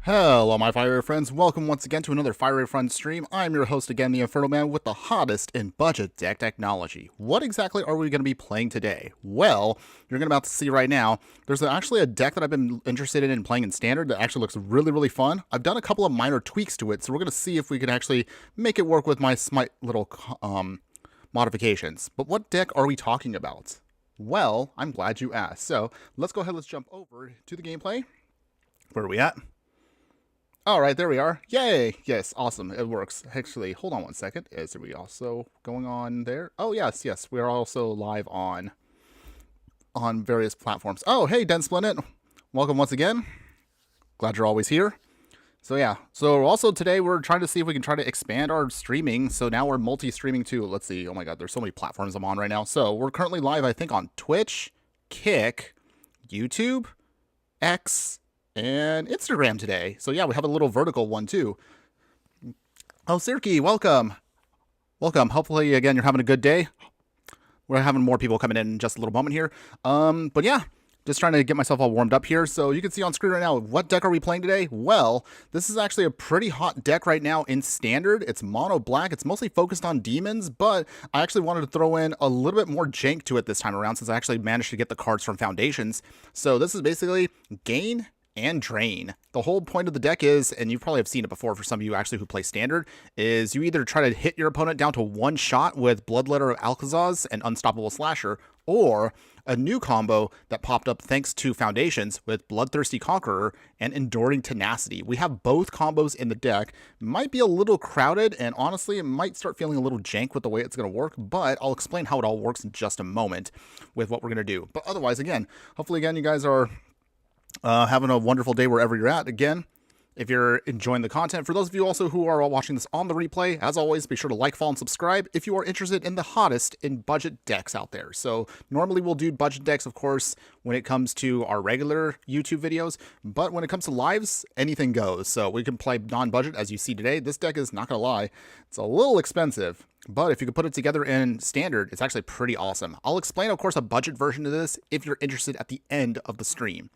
Hello, my fiery friends. Welcome once again to another Fiery Friends stream. I'm your host again, the Infernoman, with the hottest in budget deck technology. What exactly are we going to be playing today? Well, you're going to about to see right now. There's actually a deck that I've been interested in playing in Standard that actually looks really fun. I've done a couple of minor tweaks to it, so we're going to see if we can actually make it work with my smite little modifications. But what deck are we talking about? Well, I'm glad you asked. So let's go ahead. Let's jump over to the gameplay. Where are we at? All right, there we are. Yay! Yes, awesome. It works. Actually, hold on one second. Is we also going on there? Oh, yes. We are also live on various platforms. Oh, hey, Den Splendid. Welcome once again. Glad you're always here. So, yeah. So, also today, we're trying to see if we can try to expand our streaming. So, now we're multi-streaming too. Let's see. Oh, my God. There's so many platforms I'm on right now. So, we're currently live, I think, on Twitch, Kick, YouTube, X, and Instagram today. So yeah, we have a little vertical one too. Oh, Sirki, welcome. Hopefully, again, you're having a good day. We're having more people coming in just a little moment here. But yeah, just trying to get myself all warmed up here. So you can see on screen right now, what deck are we playing today? Well, this is actually a pretty hot deck right now in Standard. It's mono black. It's mostly focused on demons, but I actually wanted to throw in a little bit more jank to it this time around since I actually managed to get the cards from Foundations. So this is basically gain and drain. The whole point of the deck is, and you probably have seen it before for some of you actually who play Standard, is you either try to hit your opponent down to one shot with Bloodletter of Alcazaz and Unstoppable Slasher, or a new combo that popped up thanks to Foundations with Bloodthirsty Conqueror and Enduring Tenacity. We have both combos in the deck. Might be a little crowded, and honestly, it might start feeling a little jank with the way it's going to work, but I'll explain how it all works in just a moment with what we're going to do. But otherwise, again, hopefully, again, you guys are having a wonderful day wherever you're at. Again, if you're enjoying the content, for those of you also who are watching this on the replay, as always, be sure to like, follow, and subscribe if you are interested in the hottest in budget decks out there. So normally we'll do budget decks, of course, when it comes to our regular YouTube videos, but when it comes to lives, anything goes. So we can play non-budget, as you see today. This deck is, not gonna lie, it's a little expensive, but if you could put it together in Standard, it's actually pretty awesome. I'll explain, of course, a budget version of this if you're interested at the end of the stream.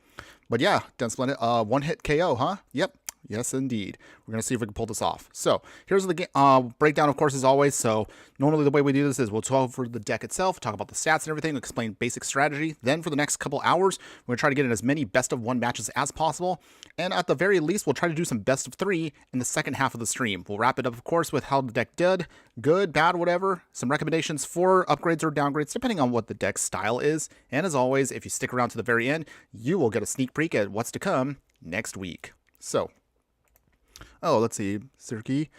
But yeah, Den Splendid, one-hit KO, huh? Yep. Yes, indeed. We're going to see if we can pull this off. So here's the breakdown, of course, as always. So normally the way we do this is we'll talk over the deck itself, talk about the stats and everything, explain basic strategy. Then for the next couple hours, we're going to try to get in as many best-of-1 matches as possible. And at the very least, we'll try to do some best-of-3 in the second half of the stream. We'll wrap it up, of course, with how the deck did, good, bad, whatever, some recommendations for upgrades or downgrades, depending on what the deck style is. And as always, if you stick around to the very end, you will get a sneak peek at what's to come next week. So, oh, let's see, Sirki.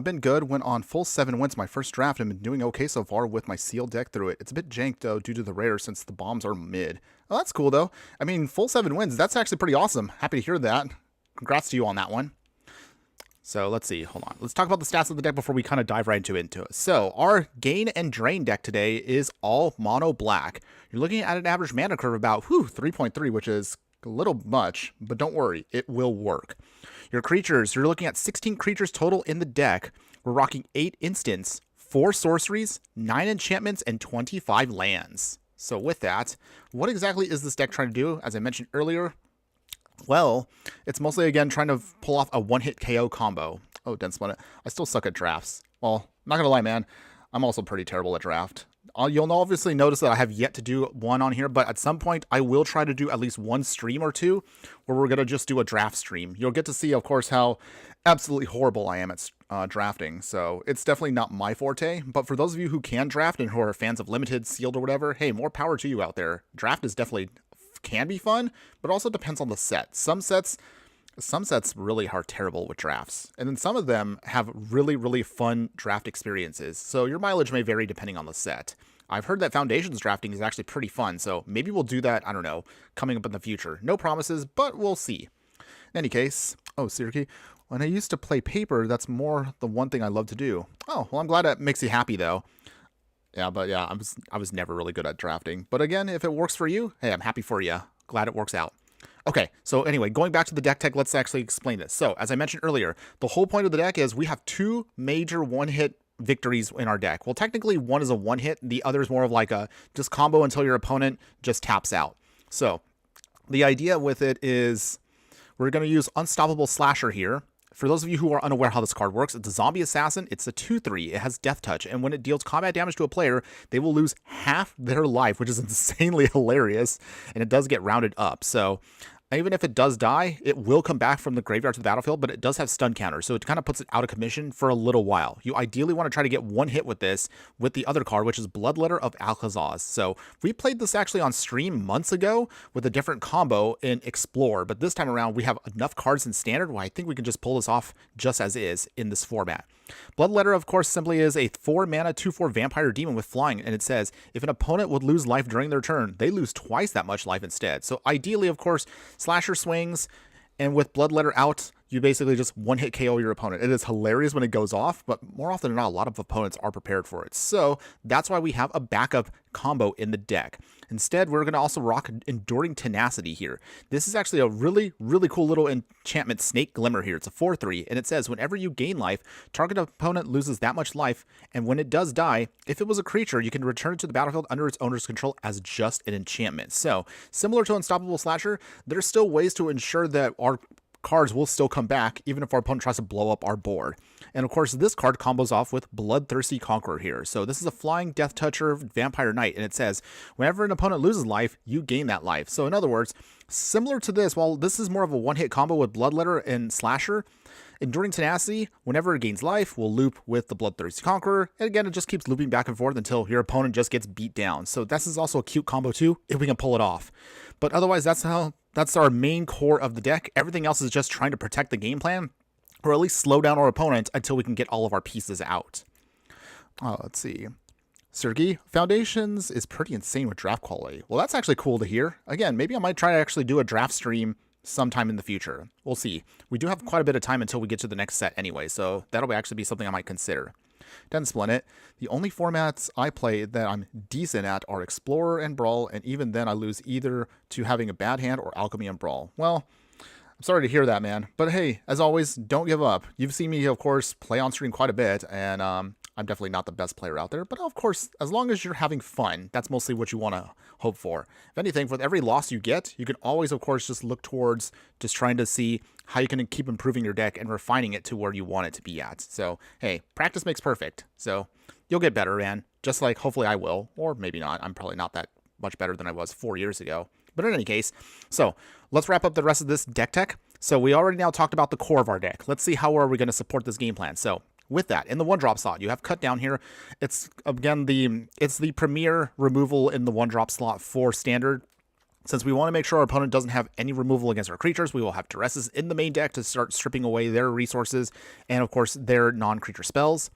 Been good, went on full 7 wins my first draft and been doing okay so far with my sealed deck through it. It's a bit jank though due to the rare since the bombs are mid. Oh, that's cool though. I mean, full 7 wins, that's actually pretty awesome. Happy to hear that. Congrats to you on that one. So let's see, hold on. Let's talk about the stats of the deck before we kind of dive right into it. So our gain and drain deck today is all mono black. You're looking at an average mana curve of about 3.3, which is a little much, but don't worry, it will work. Your creatures, you're looking at 16 creatures total in the deck. We're rocking 8 instants, 4 sorceries, 9 enchantments, and 25 lands. So with that, what exactly is this deck trying to do? As I mentioned earlier, well, it's mostly, again, trying to pull off a one-hit KO combo. Oh, Den Splendid. I still suck at drafts. Well, not gonna lie, man. I'm also pretty terrible at draft. You'll obviously notice that I have yet to do one on here, but at some point I will try to do at least one stream or two where we're going to just do a draft stream. You'll get to see, of course, how absolutely horrible I am at drafting. So it's definitely not my forte, but for those of you who can draft and who are fans of limited, sealed, or whatever, hey, more power to you out there. Draft is definitely can be fun, but also depends on the set. Some sets really are terrible with drafts, and then some of them have really fun draft experiences. So your mileage may vary depending on the set. I've heard that Foundations drafting is actually pretty fun, so maybe we'll do that, I don't know, coming up in the future. No promises, but we'll see. In any case, oh, Sirki, when I used to play paper, that's more the one thing I love to do. Oh, well, I'm glad that makes you happy, though. Yeah, but yeah, I was never really good at drafting. But again, if it works for you, hey, I'm happy for you. Glad it works out. Okay, so anyway, going back to the deck tech, let's actually explain this. So, as I mentioned earlier, the whole point of the deck is we have 2 major one-hit victories in our deck. Well, technically, one is a one-hit, the other is more of like a just combo until your opponent just taps out. So, the idea with it is We're going to use Unstoppable Slasher here. For those of you who are unaware how this card works, it's a zombie assassin. It's a 2/3. It has death touch, and when it deals combat damage to a player, they will lose half their life, which is insanely hilarious, and it does get rounded up. So even if it does die, it will come back from the graveyard to the battlefield, but it does have stun counters, so it kind of puts it out of commission for a little while. You ideally want to try to get one hit with this with the other card, which is Bloodletter of Alcazaz. So we played this actually on stream months ago with a different combo in Explore, but this time around we have enough cards in Standard where I think we can just pull this off just as is in this format. Bloodletter, of course, simply is a 4-mana 2/4 vampire demon with flying, and it says if an opponent would lose life during their turn, they lose twice that much life instead. So ideally, of course, Slasher swings, and with Bloodletter out, you basically just one-hit KO your opponent. It is hilarious when it goes off, but more often than not, a lot of opponents are prepared for it. So that's why we have a backup combo in the deck. Instead, we're going to also rock Enduring Tenacity here. This is actually a really, really cool little enchantment, Snake Glimmer here. It's a 4/3, and it says whenever you gain life, target opponent loses that much life, and when it does die, if it was a creature, you can return it to the battlefield under its owner's control as just an enchantment. So, similar to Unstoppable Slasher, there's still ways to ensure that our cards will still come back even if our opponent tries to blow up our board. And of course, this card combos off with Bloodthirsty Conqueror here. So this is a flying Death Toucher Vampire Knight, and it says whenever an opponent loses life, you gain that life. So in other words, similar to this, while this is more of a one-hit combo with Bloodletter and Slasher, Enduring Tenacity, whenever it gains life, will loop with the Bloodthirsty Conqueror, and again, it just keeps looping back and forth until your opponent just gets beat down. So this is also a cute combo too, if we can pull it off. But otherwise, that's our main core of the deck. Everything else is just trying to protect the game plan, or at least slow down our opponent until we can get all of our pieces out. Let's see. Sergei, Foundations is pretty insane with draft quality. Well, that's actually cool to hear. Again, maybe I might try to actually do a draft stream sometime in the future. We'll see. We do have quite a bit of time until we get to the next set anyway, so that'll actually be something I might consider. Den Splinit, the only formats I play that I'm decent at are Explorer and Brawl, and even then I lose either to having a bad hand or Alchemy and Brawl. Well, I'm sorry to hear that, man. But hey, as always, don't give up. You've seen me, of course, play on stream quite a bit, and I'm definitely not the best player out there. But of course, as long as you're having fun, that's mostly what you want to hope for. If anything, with every loss you get, you can always, of course, just look towards just trying to see how you can keep improving your deck and refining it to where you want it to be at. So, hey, practice makes perfect. So you'll get better, man. Just like hopefully I will, or maybe not. I'm probably not that much better than I was 4 years ago. But in any case, so let's wrap up the rest of this deck tech. So we already now talked about the core of our deck. Let's see how are we going to support this game plan. So with that, in the 1-drop slot, you have Cut Down here. It's, again, it's the premier removal in the 1-drop slot for Standard. Since we want to make sure our opponent doesn't have any removal against our creatures, we will have Duresses in the main deck to start stripping away their resources and, of course, their non-creature spells.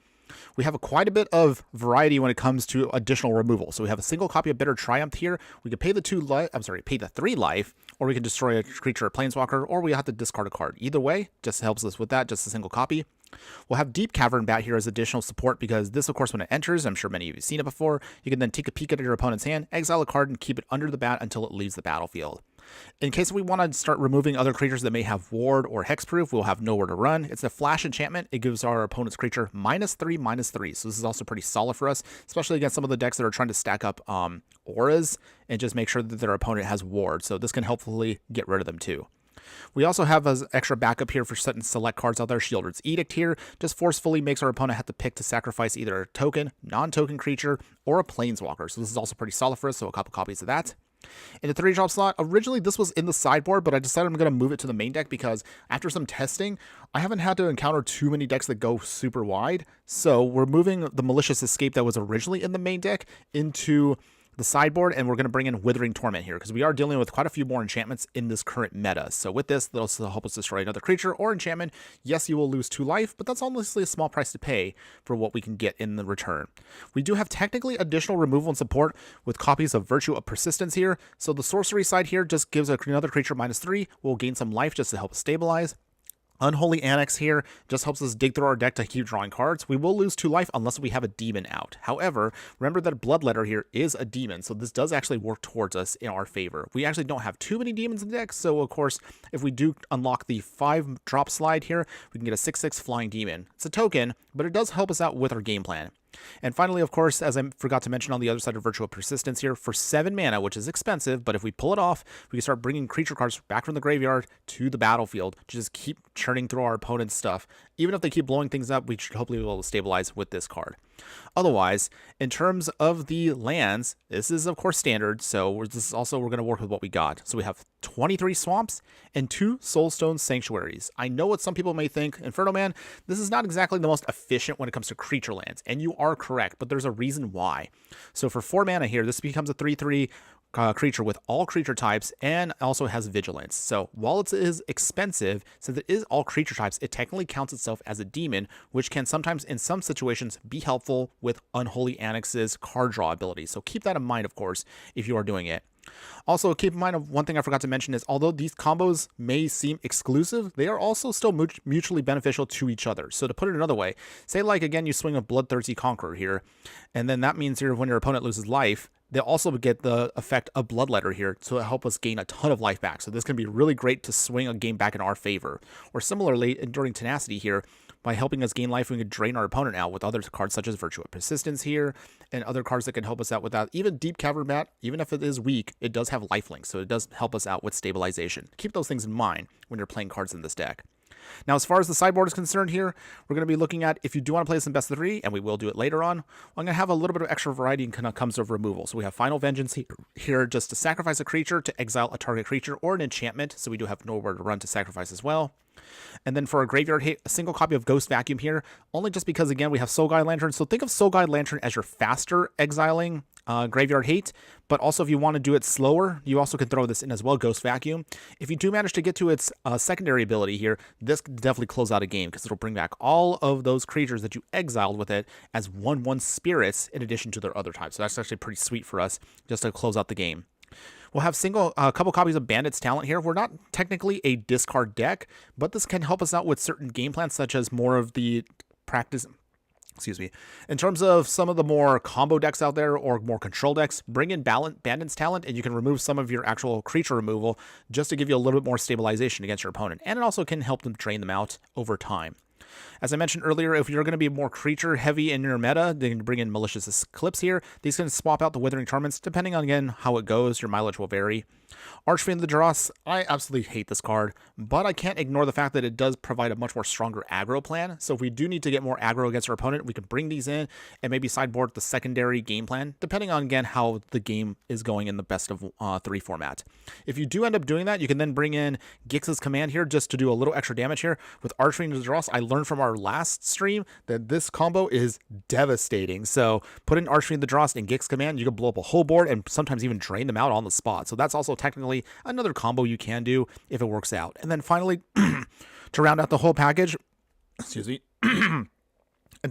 We have quite a bit of variety when it comes to additional removal. So we have a single copy of Bitter Triumph here. We can pay the 3 life, or we can destroy a creature or planeswalker, or we have to discard a card. Either way, just helps us with that, just a single copy. We'll have Deep Cavern Bat here as additional support because this, of course, when it enters, I'm sure many of you have seen it before, you can then take a peek at your opponent's hand, exile a card, and keep it under the bat until it leaves the battlefield. In case we want to start removing other creatures that may have ward or hexproof, we'll have Nowhere to Run. It's a flash enchantment. It gives our opponent's creature -3/-3. So this is also pretty solid for us, especially against some of the decks that are trying to stack up auras and just make sure that their opponent has ward. So this can hopefully get rid of them too. We also have as extra backup here for certain select cards out there. Shieldred's Edict here just forcefully makes our opponent have to pick to sacrifice either a token, non-token creature, or a planeswalker. So this is also pretty solid for us, so a couple copies of that. In the 3-drop slot, originally this was in the sideboard, but I decided I'm going to move it to the main deck because after some testing, I haven't had to encounter too many decks that go super wide. So we're moving the Malicious Escape that was originally in the main deck into the sideboard, and we're going to bring in Withering Torment here because we are dealing with quite a few more enchantments in this current meta. So with this, that'll also help us destroy another creature or enchantment. Yes, you will lose 2 life, but that's honestly a small price to pay for what we can get in the return. We do have technically additional removal and support with copies of Virtue of Persistence here. So the sorcery side here just gives another creature -3. We'll gain some life just to help us stabilize. Unholy Annex here just helps us dig through our deck to keep drawing cards. We will lose 2 life unless we have a demon out. However, remember that Bloodletter here is a demon, so this does actually work towards us in our favor. We actually don't have too many demons in the deck, so of course, if we do unlock the 5-drop slide here, we can get a 6/6 flying demon. It's a token, but it does help us out with our game plan. And finally, of course, as I forgot to mention on the other side of Virtue of Persistence here, for 7 mana, which is expensive, but if we pull it off, we can start bringing creature cards back from the graveyard to the battlefield to just keep churning through our opponent's stuff. Even if they keep blowing things up, we should hopefully be able to stabilize with this card. Otherwise, in terms of the lands, this is of course standard, so we're going to work with what we got. So we have 23 swamps and 2 Soulstone Sanctuaries. I know what some people may think, Infernoman, this is not exactly the most efficient when it comes to creature lands, and you are correct, but there's a reason why. So for 4 mana here, this becomes a 3/3 creature with all creature types and also has vigilance. So while it is expensive, since it is all creature types, it technically counts itself as a demon, which can sometimes in some situations be helpful with Unholy Annex's card draw ability. So keep that in mind, of course, if you are doing it. Also, keep in mind of one thing I forgot to mention is although these combos may seem exclusive, they are also still mutually beneficial to each other. So to put it another way, say like again you swing a Bloodthirsty Conqueror here, and then that means here when your opponent loses life, they'll also get the effect of Bloodletter here to help us gain a ton of life back. So this can be really great to swing a game back in our favor. Or similarly, during Tenacity here, by helping us gain life, we can drain our opponent out with other cards such as Virtue of Persistence here, and other cards that can help us out with that. Even Deep Cavern Bat, even if it is weak, it does have lifelink, so it does help us out with stabilization. Keep those things in mind when you're playing cards in this deck. Now, as far as the sideboard is concerned here, we're going to be looking at, if you do want to play some best of 3, and we will do it later on, I'm going to have a little bit of extra variety when it comes to removal. So we have Final Vengeance here just to sacrifice a creature to exile a target creature or an enchantment, so we do have nowhere to run to sacrifice as well. And then for a graveyard hit, a single copy of Ghost Vacuum here, only just because, again, we have Soul Guide Lantern. So think of Soul Guide Lantern as your faster exiling graveyard hate, but also if you want to do it slower, you also can throw this in as well, Ghost Vacuum. If you do manage to get to its secondary ability here, this can definitely close out a game because it'll bring back all of those creatures that you exiled with it as 1/1 spirits in addition to their other types. So that's actually pretty sweet for us just to close out the game. We'll have a couple copies of Bandit's Talent here. We're not technically a discard deck, but this can help us out with certain game plans, such as more of the practice. Excuse me. In terms of some of the more combo decks out there or more control decks, bring in Bandit's Talent and you can remove some of your actual creature removal just to give you a little bit more stabilization against your opponent. And it also can help them drain them out over time. As I mentioned earlier, if you're going to be more creature heavy in your meta, then you can bring in Malicious Eclipse here. These can swap out the Withering Torments depending on, again, how it goes. Your mileage will vary. Archfiend of the Dross, I absolutely hate this card, but I can't ignore the fact that it does provide a much more stronger aggro plan. So if we do need to get more aggro against our opponent, we can bring these in and maybe sideboard the secondary game plan, depending on, again, how the game is going in the best of 3 format. If you do end up doing that, you can then bring in Gix's Command here just to do a little extra damage here. With Archfiend of the Dross, I learned from our last stream that this combo is devastating. So put in Archfiend of the Dross and Gix Command, you can blow up a whole board and sometimes even drain them out on the spot. So that's also technically another combo you can do if it works out. And then finally, to round out the whole package, excuse me, and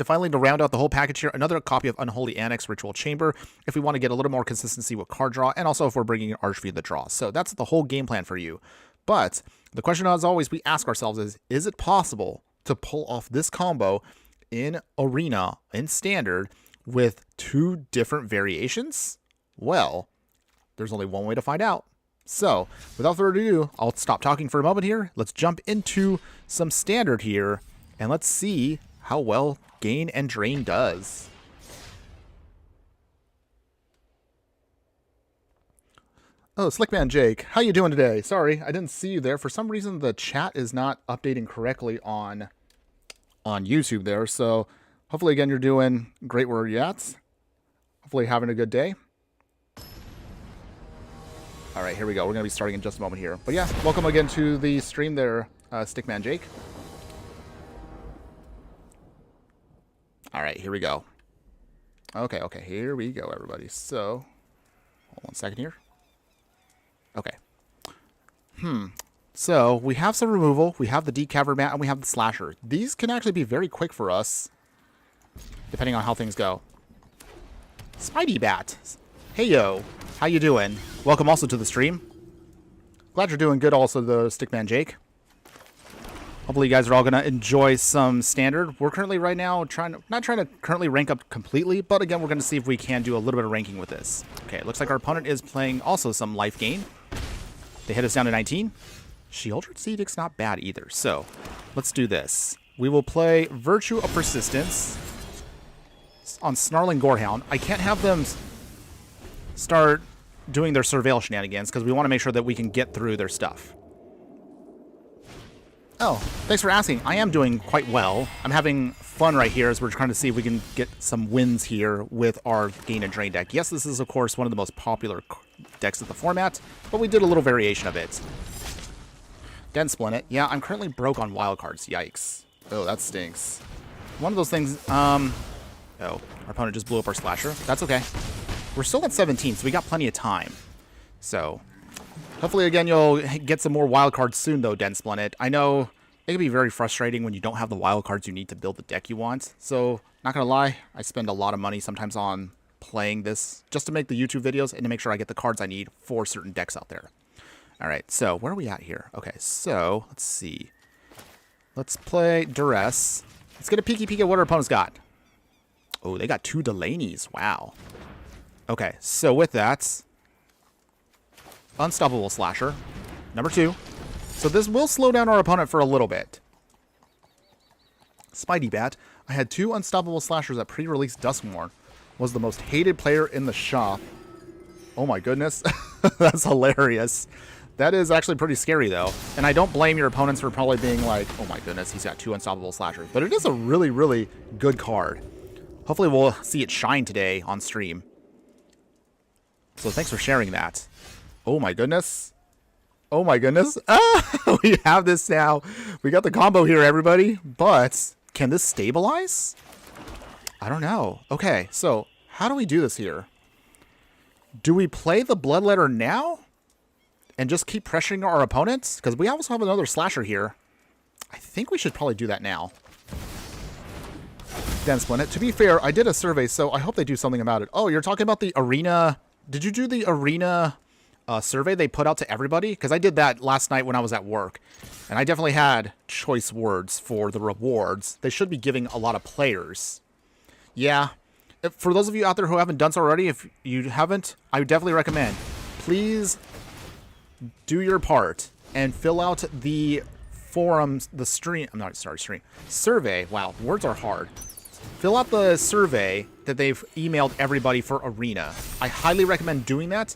finally to round out the whole package here, another copy of Unholy Annex Ritual Chamber if we want to get a little more consistency with card draw, and also if we're bringing in Archfiend of the Dross. So that's the whole game plan for you. But the question, as always, we ask ourselves is it possible to pull off this combo in Arena, in Standard, with 2 different variations? Well, there's only one way to find out. So, without further ado, I'll stop talking for a moment here. Let's jump into some Standard here, and let's see how well Gain and Drain does. Oh, Slickman Jake, how you doing today? Sorry, I didn't see you there. For some reason, the chat is not updating correctly on YouTube there. So, hopefully, again, you're doing great where you're at. Hopefully, having a good day. All right, here we go. We're going to be starting in just a moment here. But yeah, welcome again to the stream there, Stickman Jake. All right, here we go. Okay, here we go, everybody. So, hold 1 second here. Okay. So, we have some removal, we have the Deep Cavern Mat, and we have the Slasher. These can actually be very quick for us, depending on how things go. Spidey Bat. Hey, yo. How you doing? Welcome also to the stream. Glad you're doing good also, the Stickman Jake. Hopefully you guys are all going to enjoy some Standard. We're currently right now not trying to currently rank up completely, but again, we're going to see if we can do a little bit of ranking with this. Okay, it looks like our opponent is playing also some life gain. They hit us down to 19. Sheoldred's Edict's not bad either. So, let's do this. We will play Virtue of Persistence. on Snarling Gorehound. I can't have them start doing their surveil shenanigans because we want to make sure that we can get through their stuff. Oh, thanks for asking. I am doing quite well. I'm having fun right here as we're trying to see if we can get some wins here with our Gain and Drain deck. Yes, this is, of course, one of the most popular decks of the format, but we did a little variation of it. Den Splint. Yeah, I'm currently broke on wildcards. Yikes. Oh, that stinks. One of those things, oh, our opponent just blew up our Slasher. That's okay. We're still at 17, so we got plenty of time. So, hopefully, again, you'll get some more wildcards soon, though, Den Splint. I know it can be very frustrating when you don't have the wildcards you need to build the deck you want. So, not gonna lie, I spend a lot of money sometimes on playing this just to make the YouTube videos and to make sure I get the cards I need for certain decks out there. All right, so where are we at here? Okay, so let's see. Let's play Duress. Let's get a peeky peek at what our opponent's got. Oh, they got 2 Delaney's. Wow. Okay, so with that, Unstoppable Slasher, number 2. So this will slow down our opponent for a little bit. Spidey Bat. I had 2 Unstoppable Slashers at pre-release Duskmourn. Was the most hated player in the shop. Oh my goodness. That's hilarious. That is actually pretty scary, though. And I don't blame your opponents for probably being like, oh my goodness, he's got 2 Unstoppable Slashers. But it is a really, really good card. Hopefully we'll see it shine today on stream. So thanks for sharing that. Oh my goodness. Oh my goodness. Ah, we have this now. We got the combo here, everybody. But can this stabilize? I don't know. Okay, so how do we do this here? Do we play the Bloodletter now? And just keep pressuring our opponents? Because we also have another Slasher here. I think we should probably do that now. Den Splint. To be fair, I did a survey, so I hope they do something about it. Oh, you're talking about the Arena... Did you do the Arena survey they put out to everybody? Because I did that last night when I was at work. And I definitely had choice words for the rewards. They should be giving a lot of players. Yeah. For those of you out there who haven't done so already, if you haven't, I would definitely recommend. Please do your part and fill out the forums, the stream. I'm not, sorry, stream. Survey. Wow, words are hard. Fill out the survey that they've emailed everybody for Arena. I highly recommend doing that.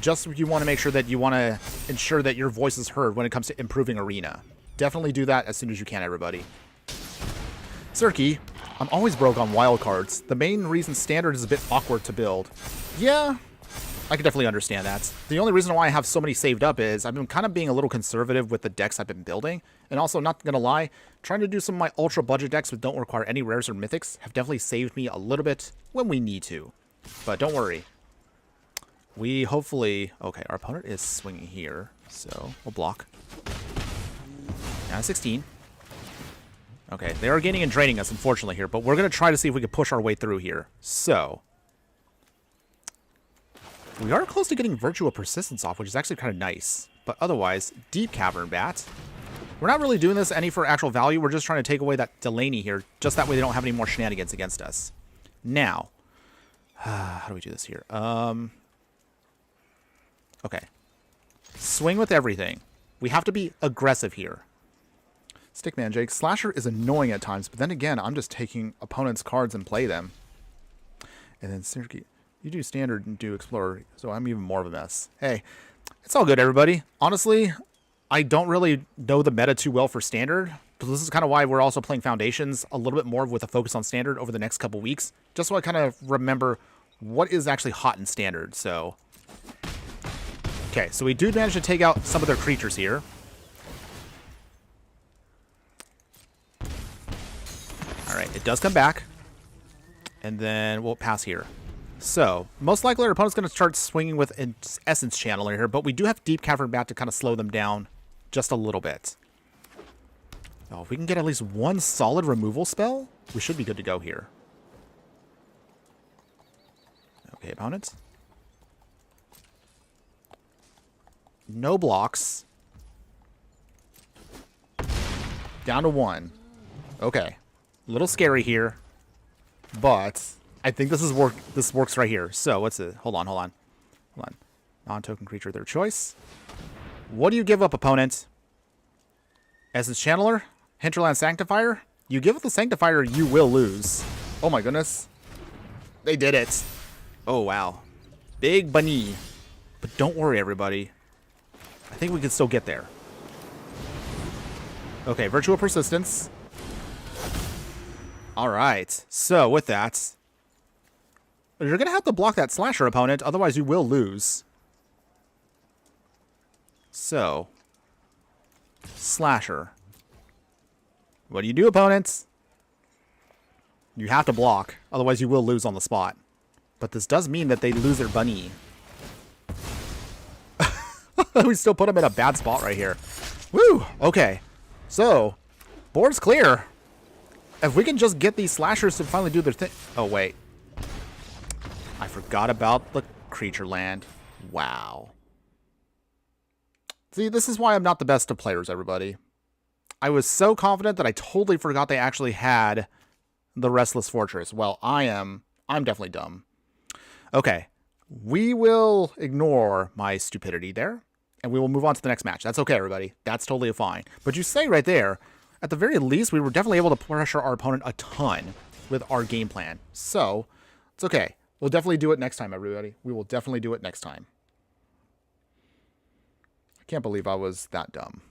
Just if you want to make sure that you want to ensure that your voice is heard when it comes to improving Arena. Definitely do that as soon as you can, everybody. Sirky, I'm always broke on wildcards. The main reason Standard is a bit awkward to build. Yeah, I can definitely understand that. The only reason why I have so many saved up is I've been kind of being a little conservative with the decks I've been building. And also, not gonna lie, trying to do some of my ultra budget decks that don't require any rares or mythics have definitely saved me a little bit when we need to. But don't worry. We hopefully... Okay, our opponent is swinging here, so we'll block. Down to 16. Okay, they are gaining and draining us, unfortunately, here, but we're going to try to see if we can push our way through here. So, we are close to getting Virtual Persistence off, which is actually kind of nice. But otherwise, Deep Cavern Bat. We're not really doing this any for actual value. We're just trying to take away that Delaney here, just that way they don't have any more shenanigans against us. Now, how do we do this here? Okay. Swing with everything. We have to be aggressive here. Stickman Jake, Slasher is annoying at times, but then again, I'm just taking opponents' cards and play them. And then Sirky, you do Standard and do Explorer, so I'm even more of a mess. Hey, it's all good, everybody. Honestly, I don't really know the meta too well for Standard, but this is kind of why we're also playing Foundations a little bit more with a focus on Standard over the next couple weeks, just so I kind of remember what is actually hot in Standard, so... Okay, so we do manage to take out some of their creatures here. Alright, it does come back. And then we'll pass here. So, most likely our opponent's going to start swinging with an Essence Channeler here, but we do have Deep Cavern Bat to kind of slow them down just a little bit. Oh, if we can get at least one solid removal spell, we should be good to go here. Okay, opponent. No blocks. Down to 1. Okay. A little scary here. But I think this works right here. So what's it? Hold on. Non-token creature of their choice. What do you give up, opponent? Essence Channeler? Hinterland Sanctifier? You give up the Sanctifier, you will lose. Oh my goodness. They did it. Oh, wow. Big bunny. But don't worry, everybody. I think we can still get there. Okay, Virtual Persistence. All right. So, with that, you're going to have to block that Slasher opponent, otherwise you will lose. So, Slasher. What do you do, opponents? You have to block, otherwise you will lose on the spot. But this does mean that they lose their bunny. We still put them in a bad spot right here. Woo! Okay. So, board's clear. If we can just get these slashers to finally do their thing. Oh, wait. I forgot about the creature land. Wow. See, this is why I'm not the best of players, everybody. I was so confident that I totally forgot they actually had the Restless Fortress. Well, I'm definitely dumb. Okay. We will ignore my stupidity there, and we will move on to the next match. That's okay, everybody. That's totally fine. But you say right there, at the very least, we were definitely able to pressure our opponent a ton with our game plan. So, it's okay. We'll definitely do it next time, everybody. We will definitely do it next time. I can't believe I was that dumb.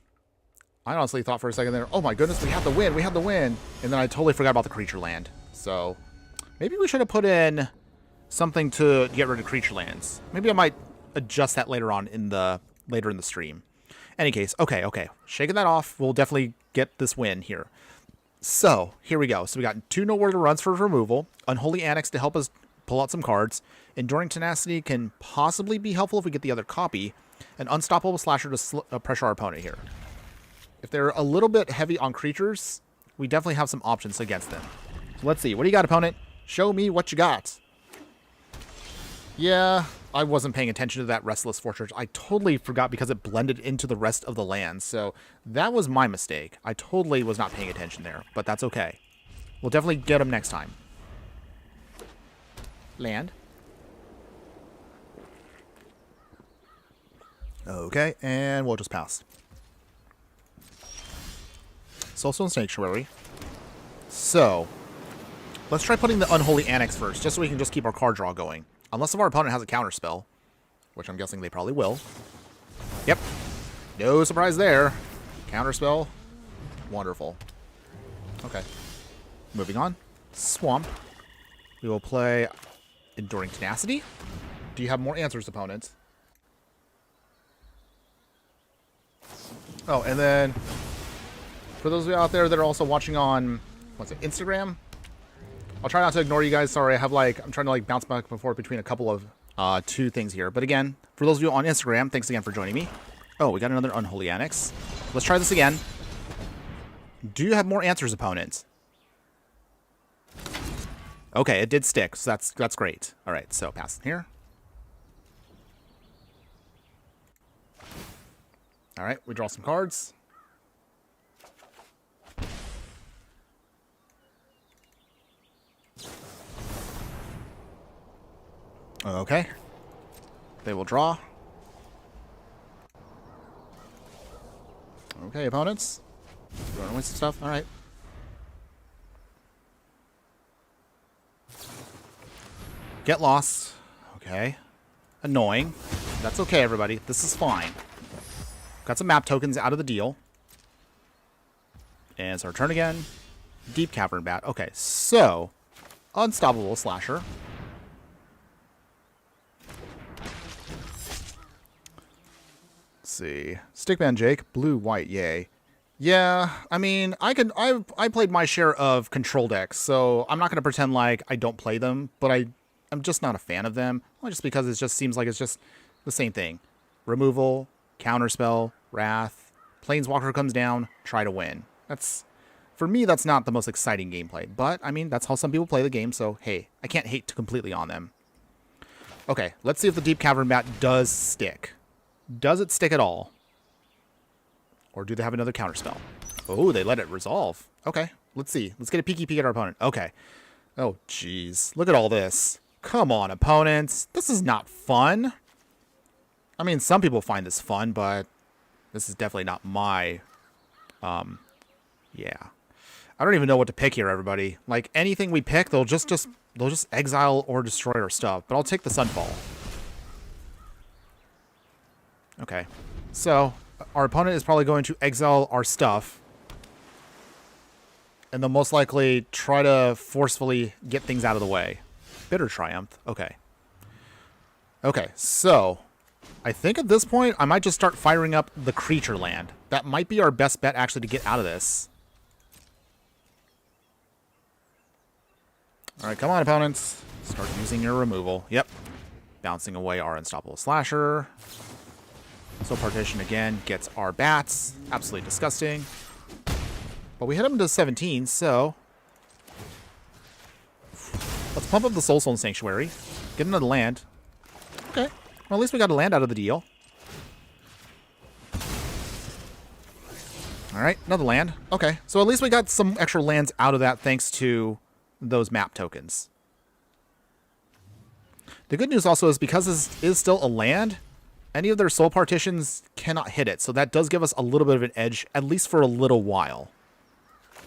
I honestly thought for a second there, oh my goodness, we have the win, we have the win. And then I totally forgot about the creature land. So, maybe we should have put in something to get rid of creature lands. Maybe I might adjust that later on in the stream. Any case, okay. Shaking that off, we'll definitely get this win here. So, here we go. So we got 2 noteworthy runs for removal. Unholy Annex to help us pull out some cards. Enduring Tenacity can possibly be helpful if we get the other copy. An Unstoppable Slasher to pressure our opponent here. If they're a little bit heavy on creatures, we definitely have some options against them. So let's see. What do you got, opponent? Show me what you got. Yeah, I wasn't paying attention to that Restless Fortress. I totally forgot because it blended into the rest of the land. So that was my mistake. I totally was not paying attention there, but that's okay. We'll definitely get them next time. Land. Okay, and we'll just pass. Soulstone Sanctuary. So, let's try putting the Unholy Annex first, just so we can just keep our card draw going. Unless if our opponent has a counter spell, which I'm guessing they probably will. Yep. No surprise there. Counter spell. Wonderful. Okay. Moving on. Swamp. We will play Enduring Tenacity. Do you have more answers, opponents? Oh, and then for those of you out there that are also watching on, what's it, Instagram? I'll try not to ignore you guys. Sorry, I'm trying to bounce back and forth between a couple of two things here. But again, for those of you on Instagram, thanks again for joining me. Oh, we got another Unholy Annex. Let's try this again. Do you have more answers, opponents? Okay, it did stick, so that's great. All right, so pass here. All right, we draw some cards. Okay. They will draw. Okay, opponents. Throwing away some stuff. All right. Get lost. Okay. Annoying. That's okay, everybody. This is fine. Got some map tokens out of the deal. And it's our turn again. Deep Cavern Bat. Okay, so Unstoppable Slasher. Let's see. Stickman Jake. Blue, white, yay. Yeah, I mean, I played my share of control decks, so I'm not going to pretend like I don't play them, but I'm just not a fan of them. Well, just because it just seems like it's just the same thing. Removal, Counterspell, Wrath, Planeswalker comes down, try to win. For me, that's not the most exciting gameplay. But, I mean, that's how some people play the game, so hey, I can't hate completely on them. Okay, let's see if the Deep Cavern Bat does stick. Does it stick at all? Or do they have another Counterspell? Oh, they let it resolve. Okay, let's see. Let's get a peek at our opponent. Okay. Oh, jeez. Look at all this. Come on, opponents. This is not fun. I mean, some people find this fun, but this is definitely not my... yeah. I don't even know what to pick here, everybody. Like, anything we pick, they'll just exile or destroy our stuff. But I'll take the Sunfall. Okay. So, our opponent is probably going to exile our stuff. And they'll most likely try to forcefully get things out of the way. Bitter Triumph. Okay. Okay, so I think at this point, I might just start firing up the creature land. That might be our best bet, actually, to get out of this. All right, come on, opponents. Start using your removal. Yep. Bouncing away our Unstoppable Slasher. So Partition, again, gets our bats. Absolutely disgusting. But we hit him to 17, so let's pump up the Soulstone Sanctuary. Get another land. Okay. Well, at least we got a land out of the deal. All right, another land. Okay, so at least we got some extra lands out of that thanks to those map tokens. The good news also is because this is still a land, any of their soul partitions cannot hit it. So that does give us a little bit of an edge, at least for a little while.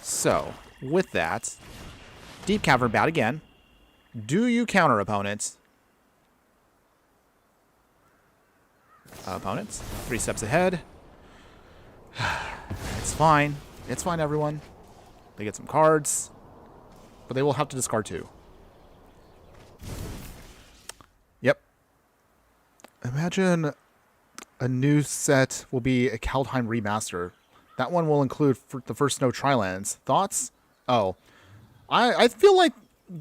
So, with that, Deep Cavern Bat again. Do you counter, opponents? Opponents, 3 steps ahead. It's fine. It's fine, everyone. They get some cards, but they will have to discard 2. Yep. Imagine a new set will be a Kaldheim remaster. That one will include the first Snow Trilands. Thoughts? Oh. I feel like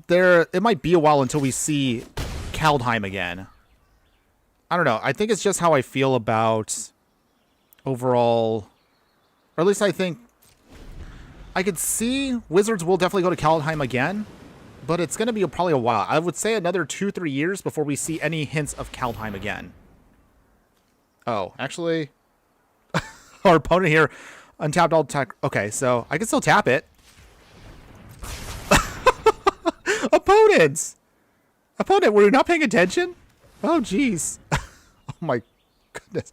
it might be a while until we see Kaldheim again. I don't know. I think it's just how I feel about overall, or at least I think I could see Wizards will definitely go to Kaldheim again, but it's going to be probably a while. I would say another 2-3 years before we see any hints of Kaldheim again. Oh, actually, our opponent here untapped all attack. Okay, so I can still tap it. Opponents! Opponent, were you not paying attention? Oh, jeez. Oh, my goodness.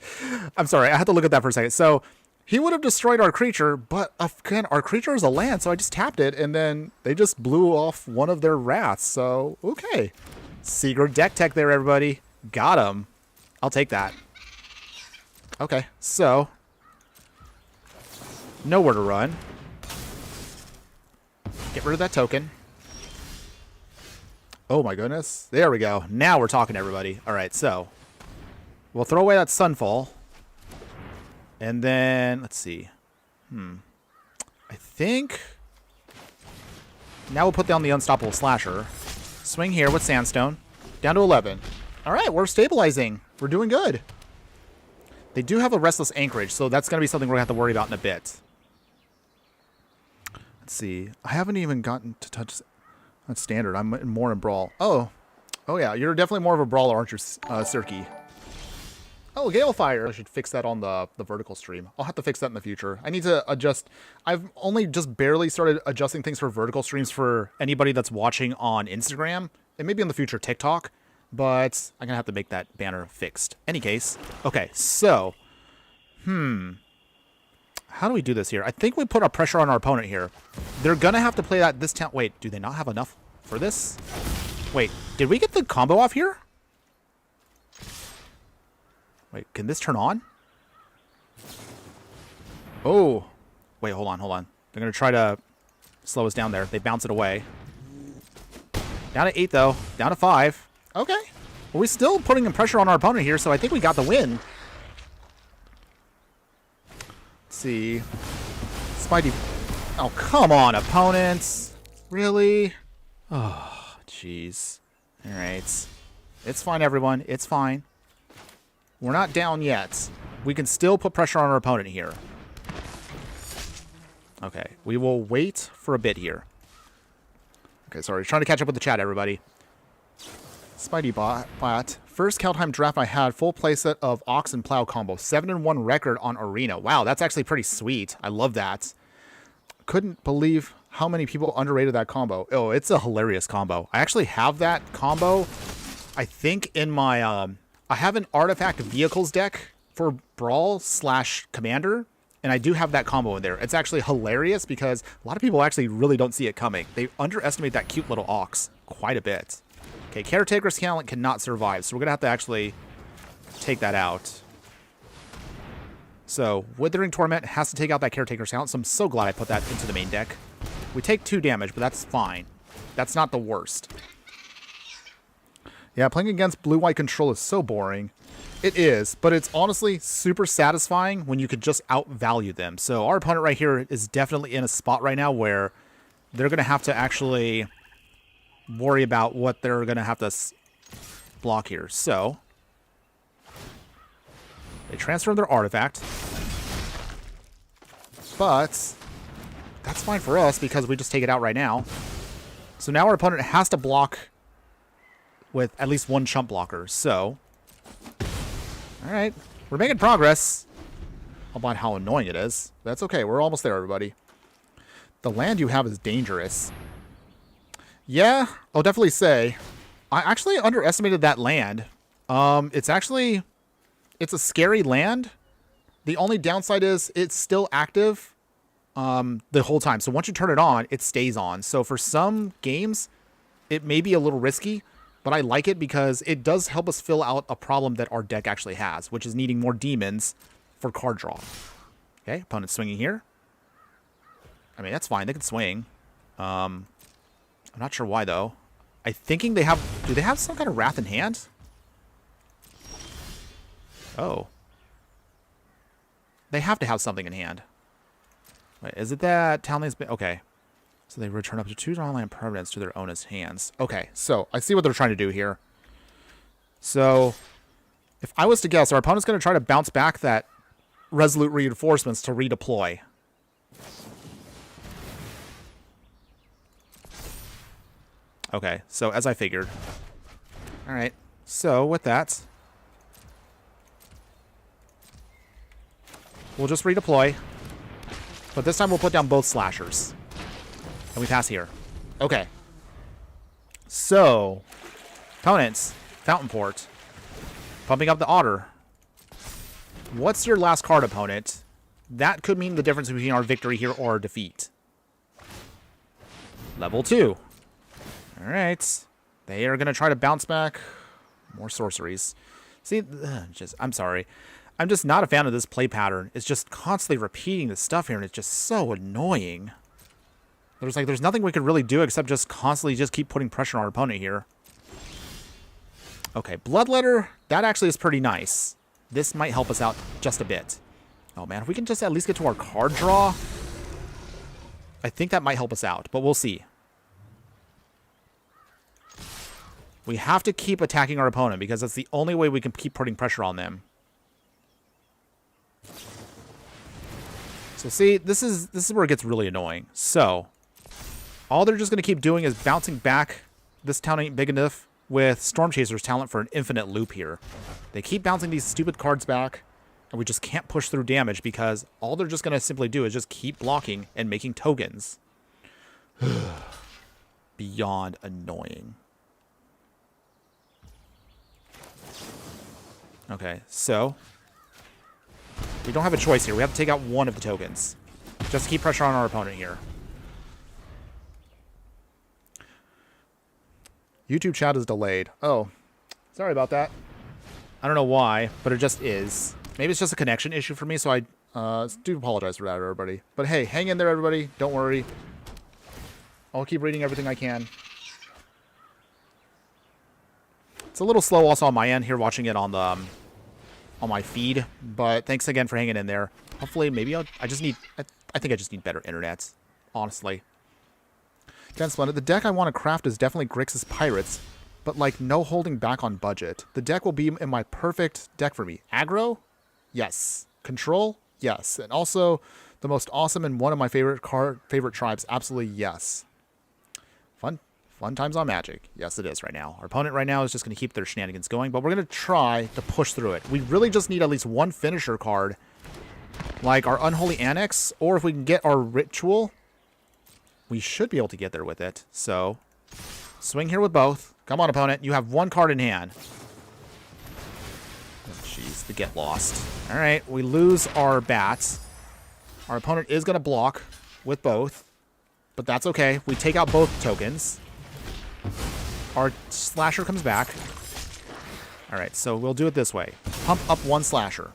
I'm sorry, I had to look at that for a second. So, he would have destroyed our creature, but again, our creature is a land, so I just tapped it, and then they just blew off one of their wraths. So, okay. Secret deck tech there, everybody. Got him. I'll take that. Okay, so nowhere to run. Get rid of that token. Oh my goodness. There we go. Now we're talking, everybody. All right, so we'll throw away that Sunfall. And then, let's see. I think now we'll put down the Unstoppable Slasher. Swing here with Sandstone. Down to 11. All right, we're stabilizing. We're doing good. They do have a Restless Anchorage, so that's going to be something we're going to have to worry about in a bit. Let's see. I haven't even gotten to touch that standard. I'm more in Brawl. Oh yeah. You're definitely more of a Brawler, aren't you, Sirki? Oh, Galefire. I should fix that on the vertical stream. I'll have to fix that in the future. I need to adjust. I've only just barely started adjusting things for vertical streams for anybody that's watching on Instagram, and maybe in the future TikTok, but I'm going to have to make that banner fixed. Any case. Okay, so, how do we do this here? I think we put our pressure on our opponent here. They're going to have to play that this town. Wait, do they not have enough for this? Wait, did we get the combo off here? Wait, can this turn on? Oh. Wait, hold on. They're going to try to slow us down there. They bounce it away. Down to 8, though. Down to 5. Okay. Well, we're still putting pressure on our opponent here, so I think we got the win. Let's see. Spidey. Oh, come on, opponents. Really? Oh, jeez. All right. It's fine, everyone. It's fine. We're not down yet. We can still put pressure on our opponent here. Okay. We will wait for a bit here. Okay, sorry. Trying to catch up with the chat, everybody. Spidey bot. First Kaldheim draft I had, full playset of Ox and Plow combo. 7-1 record on Arena. Wow, that's actually pretty sweet. I love that. Couldn't believe how many people underrated that combo. Oh, it's a hilarious combo. I actually have that combo, I think, in my... I have an Artifact Vehicles deck for Brawl / Commander, And I do have that combo in there. It's actually hilarious because a lot of people actually really don't see it coming. They underestimate that cute little Ox quite a bit. Okay, Caretaker's Talent cannot survive, so we're going to have to actually take that out. So, Withering Torment has to take out that Caretaker's Talent, so I'm so glad I put that into the main deck. We take 2 damage, but that's fine. That's not the worst. Yeah, playing against blue-white control is so boring. It is, but it's honestly super satisfying when you could just outvalue them. So our opponent right here is definitely in a spot right now where they're going to have to actually worry about what they're going to have to block here. So they transfer their artifact, but that's fine for us because we just take it out right now. So now our opponent has to block with at least 1 chump blocker. So, all right, we're making progress. About how annoying it is. That's okay. We're almost there, everybody. The land you have is dangerous. Yeah, I'll definitely say. I actually underestimated that land. It's a scary land. The only downside is it's still active the whole time. So once you turn it on, it stays on. So for some games, it may be a little risky, but I like it because it does help us fill out a problem that our deck actually has, which is needing more demons for card draw. Okay, opponent's swinging here. I mean, that's fine. They can swing. I'm not sure why, though. I'm thinking they have... Do they have some kind of Wrath in hand? Oh. They have to have something in hand. Wait, is it that Townland's been... Okay. So they return up to 2 non-land permanents to their owner's hands. Okay, so I see what they're trying to do here. So, if I was to guess, our opponent's going to try to bounce back that Resolute Reinforcements to redeploy. Okay, so as I figured. Alright, so with that, we'll just redeploy. But this time we'll put down both slashers. And we pass here. Okay. So, opponents, Fountain Port. Pumping up the Otter. What's your last card, opponent? That could mean the difference between our victory here or our defeat. Level 2. Alright. They are going to try to bounce back. More sorceries. See, I'm sorry. I'm just not a fan of this play pattern. It's just constantly repeating this stuff here, and it's just so annoying. There's nothing we could really do except just constantly just keep putting pressure on our opponent here. Okay, Bloodletter, that actually is pretty nice. This might help us out just a bit. Oh man, if we can just at least get to our card draw, I think that might help us out, but we'll see. We have to keep attacking our opponent because that's the only way we can keep putting pressure on them. So see, this is where it gets really annoying. So, all they're just going to keep doing is bouncing back. This town ain't big enough with Storm Chaser's talent for an infinite loop here. They keep bouncing these stupid cards back, and we just can't push through damage because all they're just going to simply do is just keep blocking and making tokens. Beyond annoying. Okay, so we don't have a choice here. We have to take out one of the tokens. Just to keep pressure on our opponent here. YouTube chat is delayed. Oh, sorry about that. I don't know why, but it just is. Maybe it's just a connection issue for me, so I do apologize for that, everybody. But hey, hang in there, everybody. Don't worry. I'll keep reading everything I can. It's a little slow also on my end here, watching it on the on my feed. But thanks again for hanging in there. Hopefully, maybe I think I just need better internet, honestly. Again, Splendid, the deck I want to craft is definitely Grixis Pirates, but like no holding back on budget. The deck will be in my perfect deck for me. Aggro? Yes. Control? Yes. And also the most awesome and one of my favorite tribes? Absolutely yes. Fun times on Magic. Yes, it is right now. Our opponent right now is just going to keep their shenanigans going, but we're going to try to push through it. We really just need at least one finisher card, like our Unholy Annex, or if we can get our Ritual, we should be able to get there with it. So, swing here with both. Come on, opponent. You have one card in hand. Jeez, the get lost. All right, we lose our bats. Our opponent is going to block with both, but that's okay. We take out both tokens. Our slasher comes back. All right, so we'll do it this way. Pump up one slasher.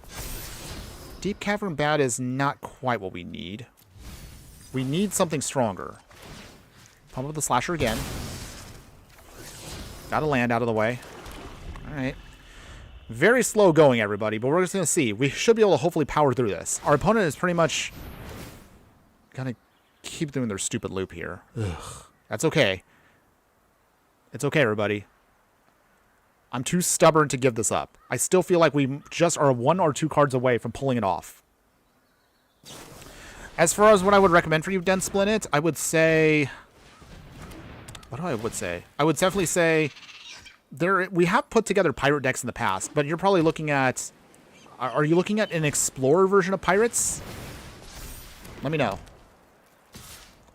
Deep Cavern Bat is not quite what we need. We need something stronger. Pump up the slasher again. Got to land out of the way. All right. Very slow going, everybody, but we're just going to see. We should be able to hopefully power through this. Our opponent is pretty much going to keep doing their stupid loop here. Ugh. That's okay. It's okay, everybody. I'm too stubborn to give this up. I still feel like we just are 1 or 2 cards away from pulling it off. As far as what I would recommend for you, Den Splinit, I would say... What do I would say? I would definitely say... We have put together pirate decks in the past, but you're probably looking at... Are you looking at an Explorer version of Pirates? Let me know.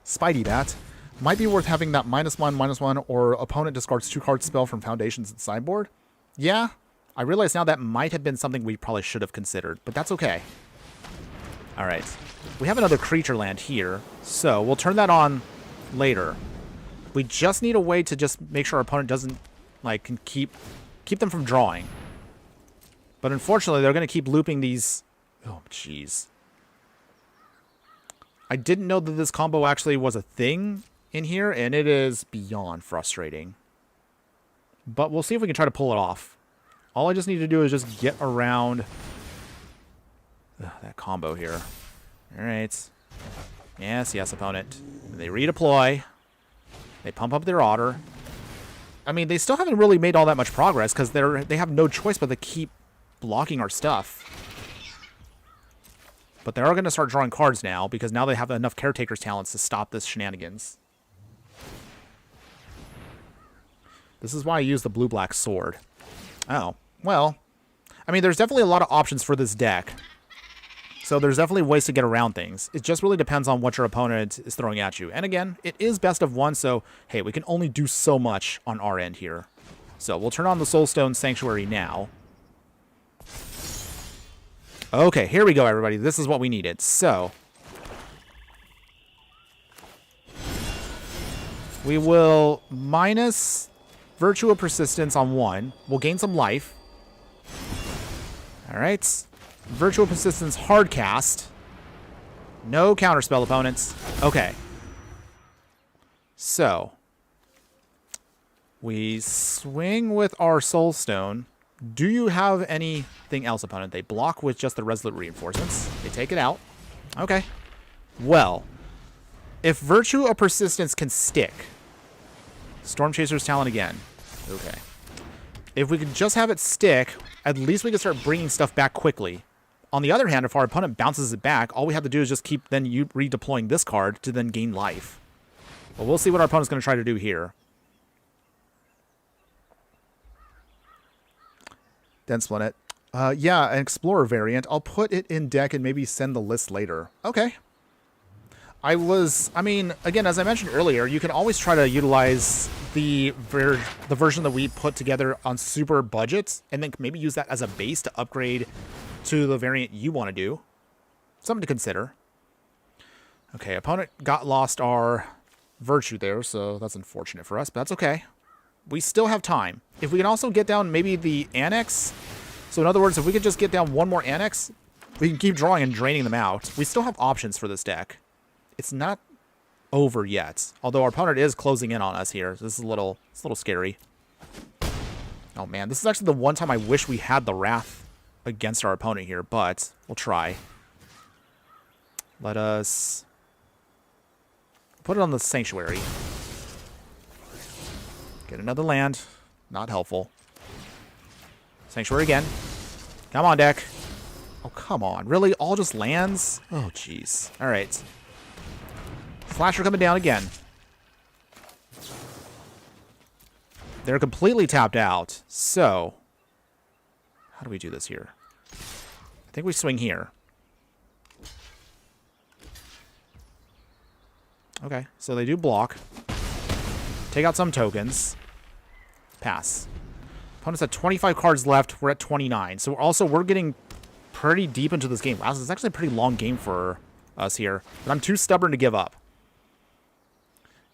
Spidey that. Might be worth having that -1/-1, or opponent discards 2 card spell from Foundations and sideboard. Yeah, I realize now that might have been something we probably should have considered, but that's okay. All right. We have another creature land here, so we'll turn that on later. We just need a way to just make sure our opponent doesn't... can keep them from drawing. But unfortunately, they're going to keep looping these... Oh, jeez. I didn't know that this combo actually was a thing in here, and it is beyond frustrating. But we'll see if we can try to pull it off. All I just need to do is just get around that combo here. All right. Yes, opponent. They redeploy. They pump up their otter. I mean, they still haven't really made all that much progress because they have no choice but to keep blocking our stuff. But they are going to start drawing cards now because now they have enough Caretaker's talents to stop this shenanigans. This is why I use the blue-black sword. Oh, well, I mean, there's definitely a lot of options for this deck. So there's definitely ways to get around things. It just really depends on what your opponent is throwing at you. And again, it is best of 1, so hey, we can only do so much on our end here. So we'll turn on the Soulstone Sanctuary now. Okay, here we go, everybody. This is what we needed. So we will minus Virtue of Persistence on 1. We'll gain some life. All right. Virtue of Persistence hard cast. No counterspell, opponents. Okay. So we swing with our Soulstone. Do you have anything else, opponent? They block with just the Resolute Reinforcements. They take it out. Okay. Well, if Virtue of Persistence can stick, Storm Chaser's Talent again. Okay. If we could just have it stick, at least we can start bringing stuff back quickly. On the other hand, if our opponent bounces it back, all we have to do is just keep then redeploying this card to then gain life. But we'll see what our opponent's going to try to do here. Den Splinit. Yeah, an Explorer variant. I'll put it in deck and maybe send the list later. Okay. I mean, again, as I mentioned earlier, you can always try to utilize the version that we put together on super budgets and then maybe use that as a base to upgrade to the variant you want to do. Something to consider. Okay, opponent lost our Virtue there, so that's unfortunate for us, but that's okay. We still have time. If we can also get down maybe the Annex, so in other words, if we could just get down 1 more Annex, we can keep drawing and draining them out. We still have options for this deck. It's not over yet, although our opponent is closing in on us here. This is a little scary. Oh man, this is actually the one time I wish we had the Wrath against our opponent here, but we'll try. Let us put it on the Sanctuary. Get another land. Not helpful. Sanctuary again. Come on, deck. Oh, come on. Really? All just lands? Oh, jeez. All right. Flasher coming down again. They're completely tapped out. So, how do we do this here? I think we swing here. Okay, so they do block. Take out some tokens. Pass. Opponent's at 25 cards left. We're at 29. So we're getting pretty deep into this game. Wow, this is actually a pretty long game for us here. But I'm too stubborn to give up.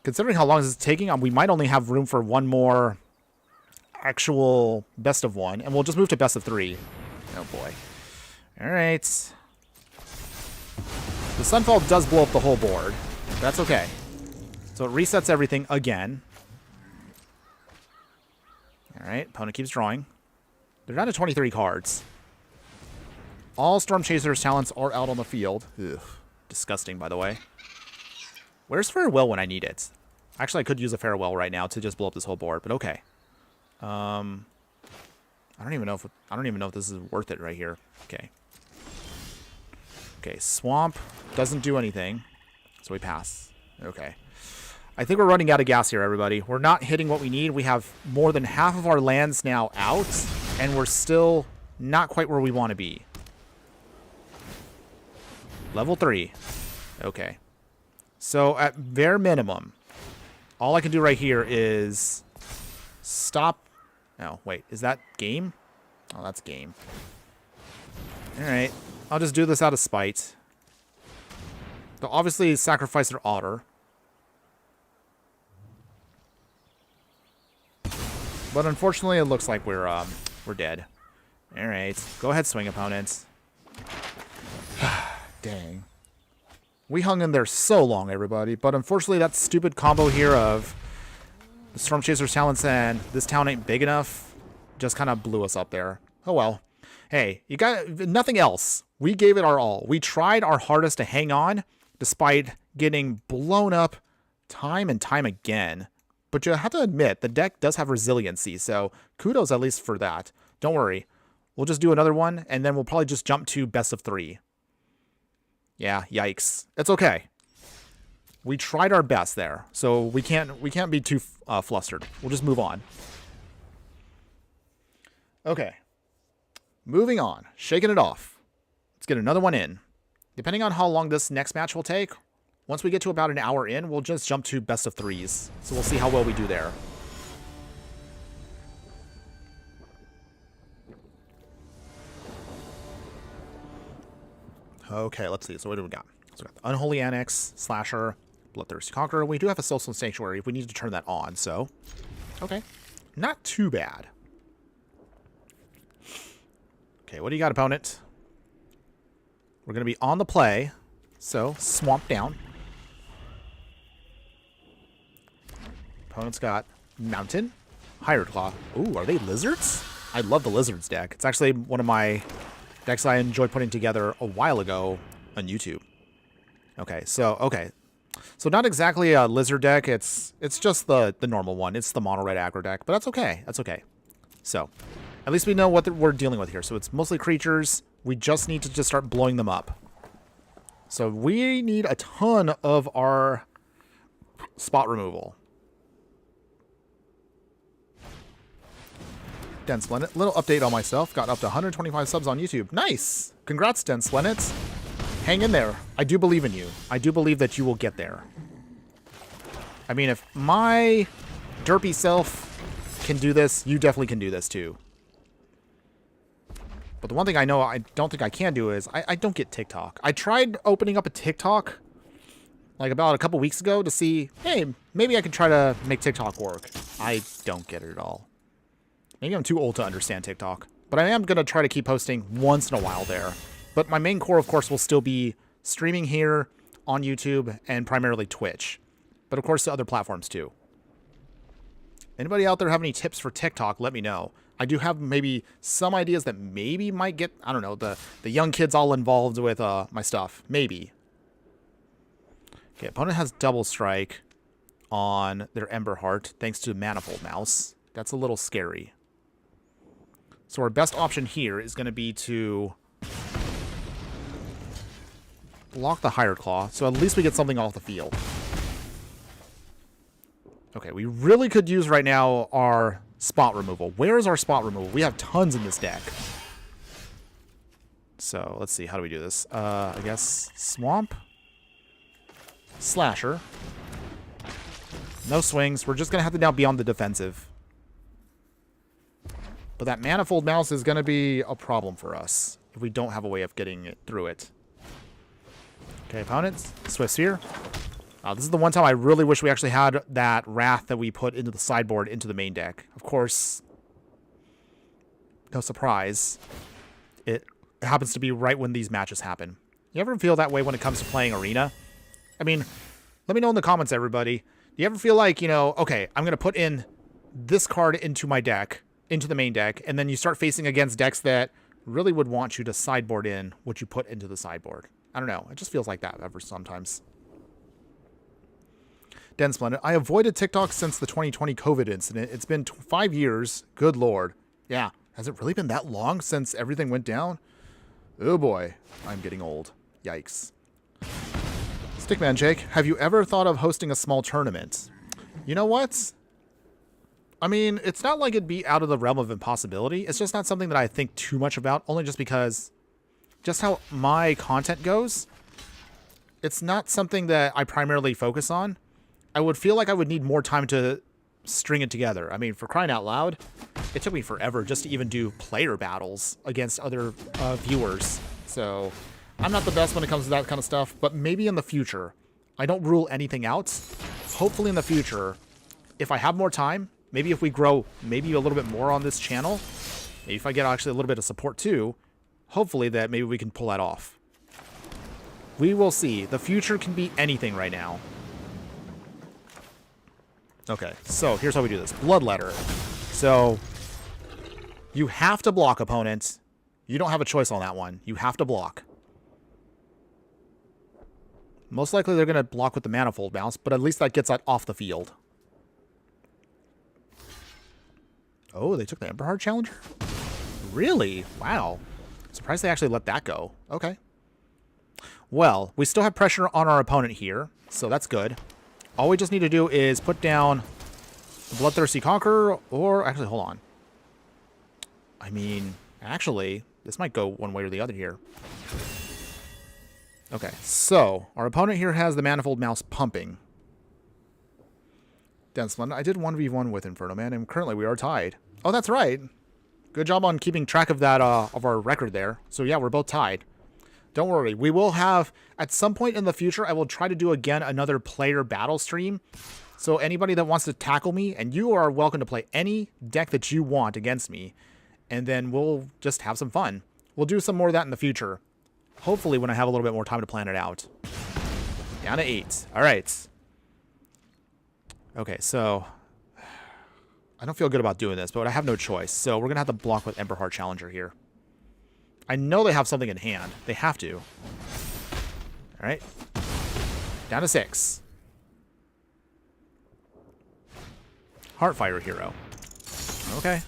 Considering how long this is taking, we might only have room for one more actual best of one. And we'll just move to best of 3. Oh, boy. All right. The Sunfall does blow up the whole board. That's okay. So it resets everything again. All right. Opponent keeps drawing. They're down to 23 cards. All Storm Chaser's talents are out on the field. Ugh. Disgusting, by the way. Where's Farewell when I need it? Actually, I could use a Farewell right now to just blow up this whole board, but okay. I don't even know if this is worth it right here. Okay. Okay, Swamp doesn't do anything, so we pass. Okay. I think we're running out of gas here, everybody. We're not hitting what we need. We have more than half of our lands now out, and we're still not quite where we want to be. Level 3. Okay. So at bare minimum, all I can do right here is stop. Oh, wait. Is that game? Oh, that's game. All right. I'll just do this out of spite. They'll obviously sacrifice their otter. But unfortunately, it looks like we're dead. All right. Go ahead, swing opponents. Dang. We hung in there so long, everybody. But unfortunately, that stupid combo here of the Storm Chaser's talents and this town ain't big enough just kind of blew us up there. Oh, well. Hey, you got nothing else. We gave it our all. We tried our hardest to hang on despite getting blown up time and time again. But you have to admit, the deck does have resiliency, so kudos at least for that. Don't worry. We'll just do another one, and then we'll probably just jump to best of 3. Yeah, yikes. It's okay. We tried our best there, so we can't be too flustered. We'll just move on. Okay. Moving on. Shaking it off. Let's get another one in. Depending on how long this next match will take, once we get to about an hour in, we'll just jump to best of 3s. So we'll see how well we do there. Okay, let's see. So what do we got? So we got the Unholy Annex, Slasher, Bloodthirsty Conqueror. We do have a Social Sanctuary if we need to turn that on, so... Okay. Not too bad. Okay, what do you got, opponent? We're going to be on the play, so Swamp down. Opponent's got Mountain, Hired Claw. Ooh, are they lizards? I love the lizards deck. It's actually one of my decks I enjoyed putting together a while ago on YouTube. Okay, so not exactly a lizard deck. It's just the normal one. It's the mono red aggro deck, but that's okay. That's okay. So at least we know what we're dealing with here. So it's mostly creatures. We just need to just start blowing them up. So we need a ton of our spot removal. Dense Planet. Little update on myself. Got up to 125 subs on YouTube. Nice! Congrats, Dense Planet. Hang in there. I do believe in you. I do believe that you will get there. I mean, if my derpy self can do this, you definitely can do this too. But the one thing I know I don't think I can do is I don't get TikTok. I tried opening up a TikTok like about a couple weeks ago to see, hey, maybe I could try to make TikTok work. I don't get it at all. Maybe I'm too old to understand TikTok. But I am going to try to keep posting once in a while there. But my main core, of course, will still be streaming here on YouTube and primarily Twitch. But of course, the other platforms too. Anybody out there have any tips for TikTok, let me know. I do have maybe some ideas that maybe might get, I don't know, the young kids all involved with my stuff. Maybe. Okay, opponent has double strike on their Ember Heart thanks to Manifold Mouse. That's a little scary. So our best option here is going to be to block the Hired Claw, so at least we get something off the field. Okay, we really could use right now our spot removal. Where is our spot removal? We have tons in this deck. So, let's see. How do we do this? I guess Swamp. Slasher. No swings. We're just going to have to now be on the defensive. But that Manifold Mouse is going to be a problem for us if we don't have a way of getting it through it. Okay, opponents. Swift Sphere. This is the one time I really wish we actually had that Wrath that we put into the sideboard into the main deck. Of course, no surprise, it happens to be right when these matches happen. You ever feel that way when it comes to playing Arena? I mean, let me know in the comments, everybody. Do you ever feel like, you know, okay, I'm going to put in this card into my deck, into the main deck, and then you start facing against decks that really would want you to sideboard in what you put into the sideboard? I don't know. It just feels like that ever sometimes. Den Splendid. I avoided TikTok since the 2020 COVID incident. It's been 5 years. Good Lord. Yeah. Has it really been that long since everything went down? Oh boy. I'm getting old. Yikes. Stickman Jake, have you ever thought of hosting a small tournament? You know what? I mean, it's not like it'd be out of the realm of impossibility. It's just not something that I think too much about, only just because just how my content goes, it's not something that I primarily focus on. I would feel like I would need more time to string it together. I mean, for crying out loud, it took me forever just to even do player battles against other viewers. So I'm not the best when it comes to that kind of stuff, but maybe in the future. I don't rule anything out. Hopefully in the future, if I have more time, maybe if we grow maybe a little bit more on this channel, maybe if I get actually a little bit of support too, hopefully that maybe we can pull that off. We will see. The future can be anything right now. Okay, so here's how we do this. Bloodletter. So you have to block, opponents. You don't have a choice on that one. You have to block. Most likely they're going to block with the Manifold Bounce, but at least that gets that off the field. Oh, they took the Emperor Heart Challenger? Really? Wow. Surprised they actually let that go. Okay. Well, we still have pressure on our opponent here, so that's good. All we just need to do is put down the Bloodthirsty Conqueror, or actually, hold on. I mean, actually, this might go one way or the other here. Okay, so our opponent here has the Manifold Mouse pumping. Dense London. I did 1v1 with Infernoman, and currently we are tied. Oh, that's right. Good job on keeping track of that, of our record there. So yeah, we're both tied. Don't worry. We will have, at some point in the future, I will try to do again another player battle stream. So anybody that wants to tackle me, and you are welcome to play any deck that you want against me, and then we'll just have some fun. We'll do some more of that in the future. Hopefully when I have a little bit more time to plan it out. Down to 8. All right. Okay, so I don't feel good about doing this, but I have no choice. So we're going to have to block with Emperor Heart Challenger here. I know they have something in hand. They have to. All right. Down to 6. Heartfire Hero. Okay.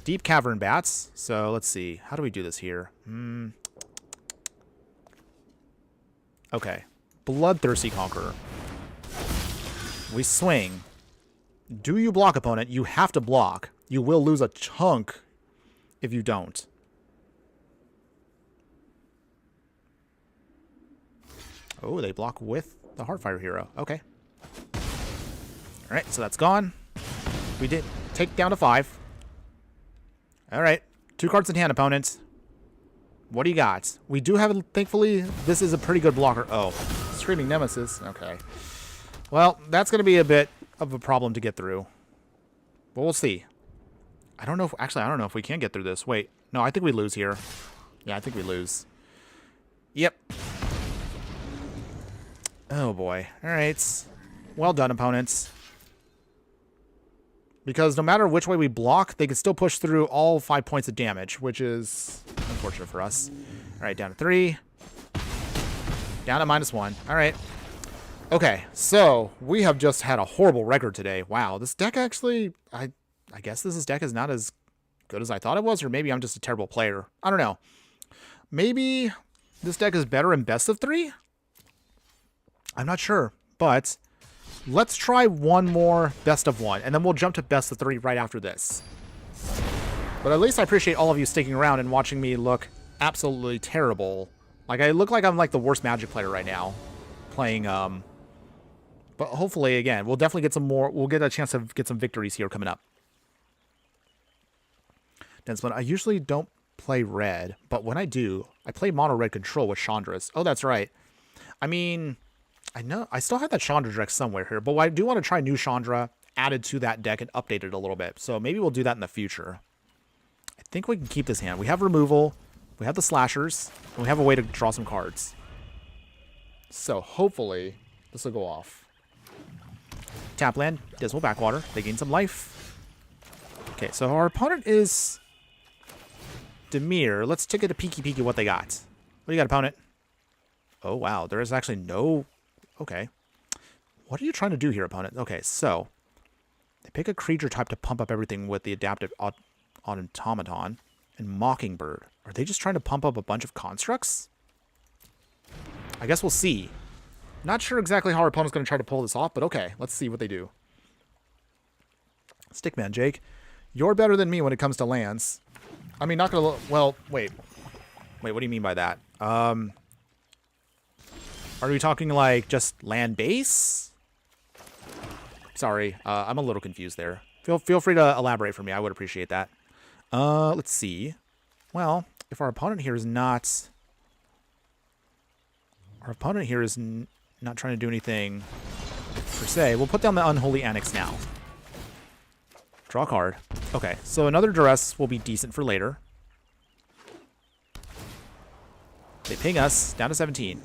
Deep Cavern Bats. So let's see. How do we do this here? Okay. Bloodthirsty Conqueror. We swing. Do you block, opponent? You have to block. You will lose a chunk if you don't. Oh, they block with the Heartfire Hero. Okay. All right, so that's gone. We did take down to 5. All right. 2 cards in hand, opponent. What do you got? We do have, thankfully, this is a pretty good blocker. Oh, Screaming Nemesis. Okay. Well, that's going to be a bit of a problem to get through. But we'll see. I don't know if, actually, I don't know if we can get through this. Wait. No, I think we lose here. Yeah, I think we lose. Yep. Oh, boy. All right. Well done, opponents. Because no matter which way we block, they can still push through all 5 points of damage, which is unfortunate for us. All right, down to 3. Down to -1. All right. Okay, so we have just had a horrible record today. Wow, this deck actually, I guess this deck is not as good as I thought it was, or maybe I'm just a terrible player. I don't know. Maybe this deck is better in best of 3? I'm not sure, but let's try one more best of 1, and then we'll jump to best of 3 right after this. But at least I appreciate all of you sticking around and watching me look absolutely terrible. Like, I look like I'm like the worst Magic player right now, playing, but hopefully, again, we'll definitely get some more, we'll get a chance to get some victories here coming up. Densplin, I usually don't play red, but when I do, I play mono red control with Chandra's. Oh, that's right. I mean, I know I still have that Chandra deck somewhere here, but I do want to try new Chandra added to that deck and update it a little bit. So maybe we'll do that in the future. I think we can keep this hand. We have removal, we have the slashers, and we have a way to draw some cards. So hopefully this will go off. Tap land, Dismal Backwater. They gain some life. Okay, so our opponent is Demir. Let's take a peeky what they got. What do you got, opponent? Oh, wow. There is actually no... Okay. What are you trying to do here, opponent? Okay, so they pick a creature type to pump up everything with the adaptive automaton and Mockingbird. Are they just trying to pump up a bunch of constructs? I guess we'll see. Not sure exactly how our opponent's going to try to pull this off, but okay, let's see what they do. Stickman Jake, you're better than me when it comes to lands. I mean, not going to... Well, wait. Wait, what do you mean by that? Are we talking like just land base? Sorry, I'm a little confused there. Feel free to elaborate for me. I would appreciate that. Let's see. Well, if our opponent here is not... Our opponent here is not trying to do anything per se. We'll put down the Unholy Annex now. Draw a card. Okay, so another Duress will be decent for later. They ping us down to 17.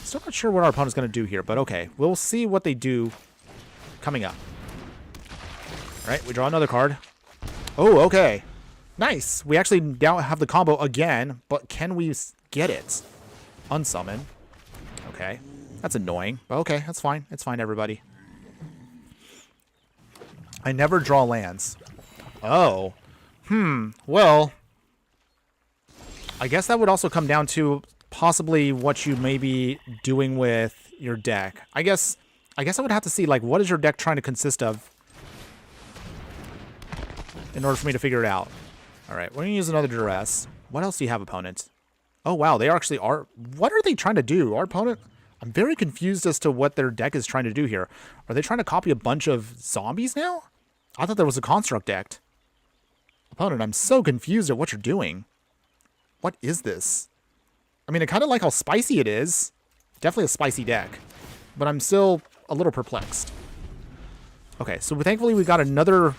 Still not sure what our opponent's going to do here, but okay. We'll see what they do coming up. All right, we draw another card. Oh, okay. Nice. We actually now have the combo again, but can we get it? Unsummon. Okay. That's annoying, but okay. That's fine. It's fine, everybody. I never draw lands. Oh. Well, I guess that would also come down to possibly what you may be doing with your deck. I guess I would have to see, like, what is your deck trying to consist of in order for me to figure it out. All right, we're going to use another Duress. What else do you have, opponent? Oh, wow, they actually are... What are they trying to do? Our opponent... I'm very confused as to what their deck is trying to do here. Are they trying to copy a bunch of zombies now? I thought there was a construct deck. Opponent, I'm so confused at what you're doing. What is this? I mean, I kind of like how spicy it is. Definitely a spicy deck. But I'm still a little perplexed. Okay, so thankfully we got another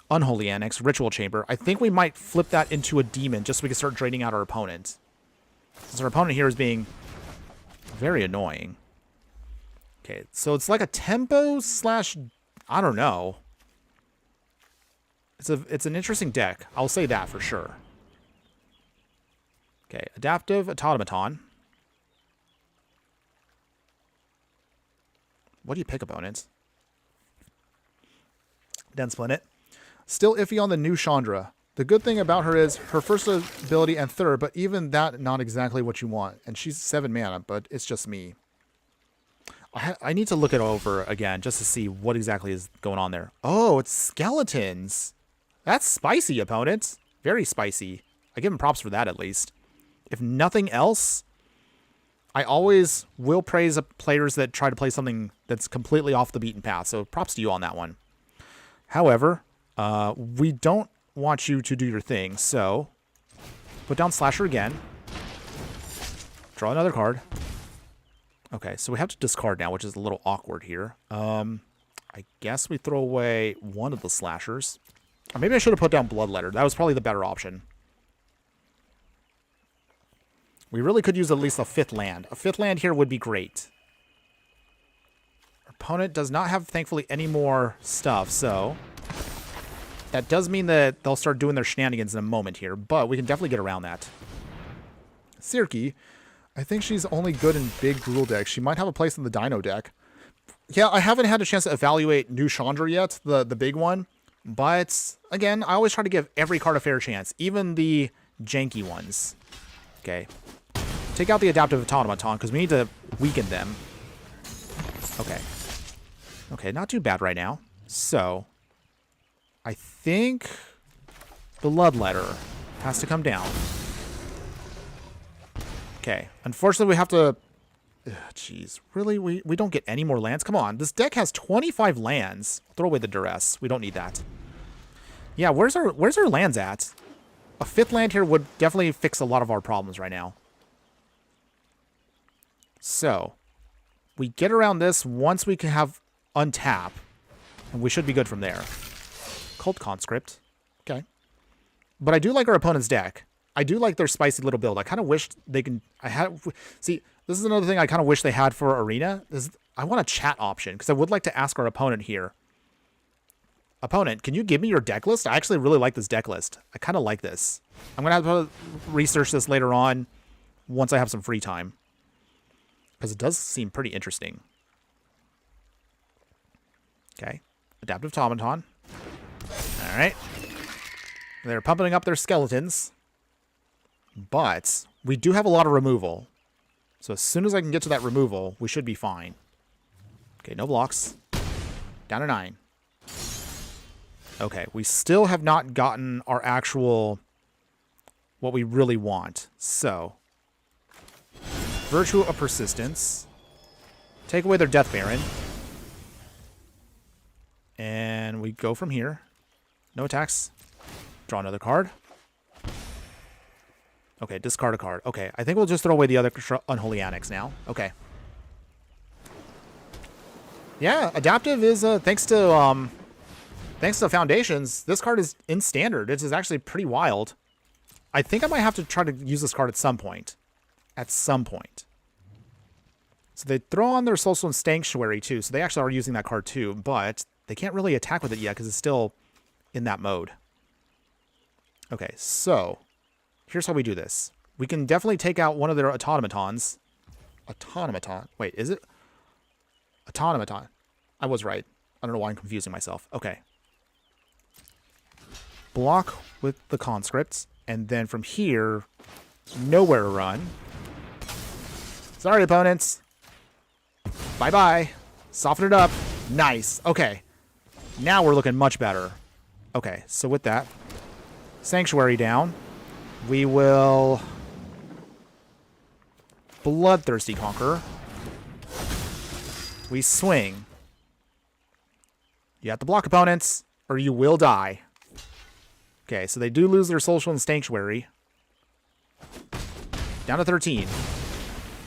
Unholy Annex, Ritual Chamber. I think we might flip that into a demon just so we can start draining out our opponent. Since our opponent here is being very annoying. Okay, so it's like a tempo slash... I don't know. It's an interesting deck. I'll say that for sure. Okay, Adaptive Automaton. What do you pick, opponents? Dense Planet. Still iffy on the new Chandra. The good thing about her is her first ability and third, but even that, not exactly what you want. And she's 7 mana, but it's just me. I need to look it over again just to see what exactly is going on there. Oh, it's skeletons. That's spicy, opponents. Very spicy. I give them props for that, at least. If nothing else, I always will praise players that try to play something that's completely off the beaten path. So props to you on that one. However, we don't want you to do your thing. So put down Slasher again. Draw another card. Okay, so we have to discard now, which is a little awkward here. I guess we throw away one of the Slashers. Or maybe I should have put down Bloodletter. That was probably the better option. We really could use at least a 5th land. A 5th land here would be great. Our opponent does not have, thankfully, any more stuff, so... That does mean that they'll start doing their shenanigans in a moment here, but we can definitely get around that. Sirki, I think she's only good in big Gruul decks. She might have a place in the Dino deck. Yeah, I haven't had a chance to evaluate new Chandra yet, the big one. But, again, I always try to give every card a fair chance, even the janky ones. Okay. Take out the Adaptive Automaton, because we need to weaken them. Okay. Okay, not too bad right now. So, I think the Bloodletter has to come down. Okay. Unfortunately, we have to... Jeez. Really? We don't get any more lands? Come on. This deck has 25 lands. Throw away the Duress. We don't need that. Yeah, where's our lands at? A 5th land here would definitely fix a lot of our problems right now. So we get around this once we can have untap, and we should be good from there. Cult Conscript. Okay. But I do like our opponent's deck. I do like their spicy little build. I kind of wish they can... See, this is another thing I kind of wish they had for Arena. I want a chat option, because I would like to ask our opponent here. Opponent, can you give me your deck list? I actually really like this deck list. I kind of like this. I'm going to have to research this later on once I have some free time, because it does seem pretty interesting. Okay. Adaptive Automaton. All right. They're pumping up their skeletons. But we do have a lot of removal. So as soon as I can get to that removal, we should be fine. Okay, no blocks. Down to 9. Okay, we still have not gotten our actual... what we really want. So... Virtue of Persistence. Take away their Death Baron. And we go from here. No attacks. Draw another card. Okay, discard a card. Okay, I think we'll just throw away the other Unholy Annex now. Okay. Yeah, Adaptive is, thanks to Foundations, this card is in Standard. This is actually pretty wild. I think I might have to try to use this card at some point. At some point. So they throw on their Social Sanctuary too, so they actually are using that card too, but they can't really attack with it yet because it's still in that mode. Okay, so here's how we do this. We can definitely take out one of their automatons. Automaton. Wait, is it? Automaton. I was right. I don't know why I'm confusing myself. Okay. Block with the conscripts, and then from here, nowhere to run. Sorry, opponents. Bye-bye. Soften it up. Nice. Okay. Now we're looking much better. Okay, so with that, Sanctuary down. We will Bloodthirsty Conqueror. We swing. You have to block opponents, or you will die. Okay, so they do lose their Social and Sanctuary. Down to 13.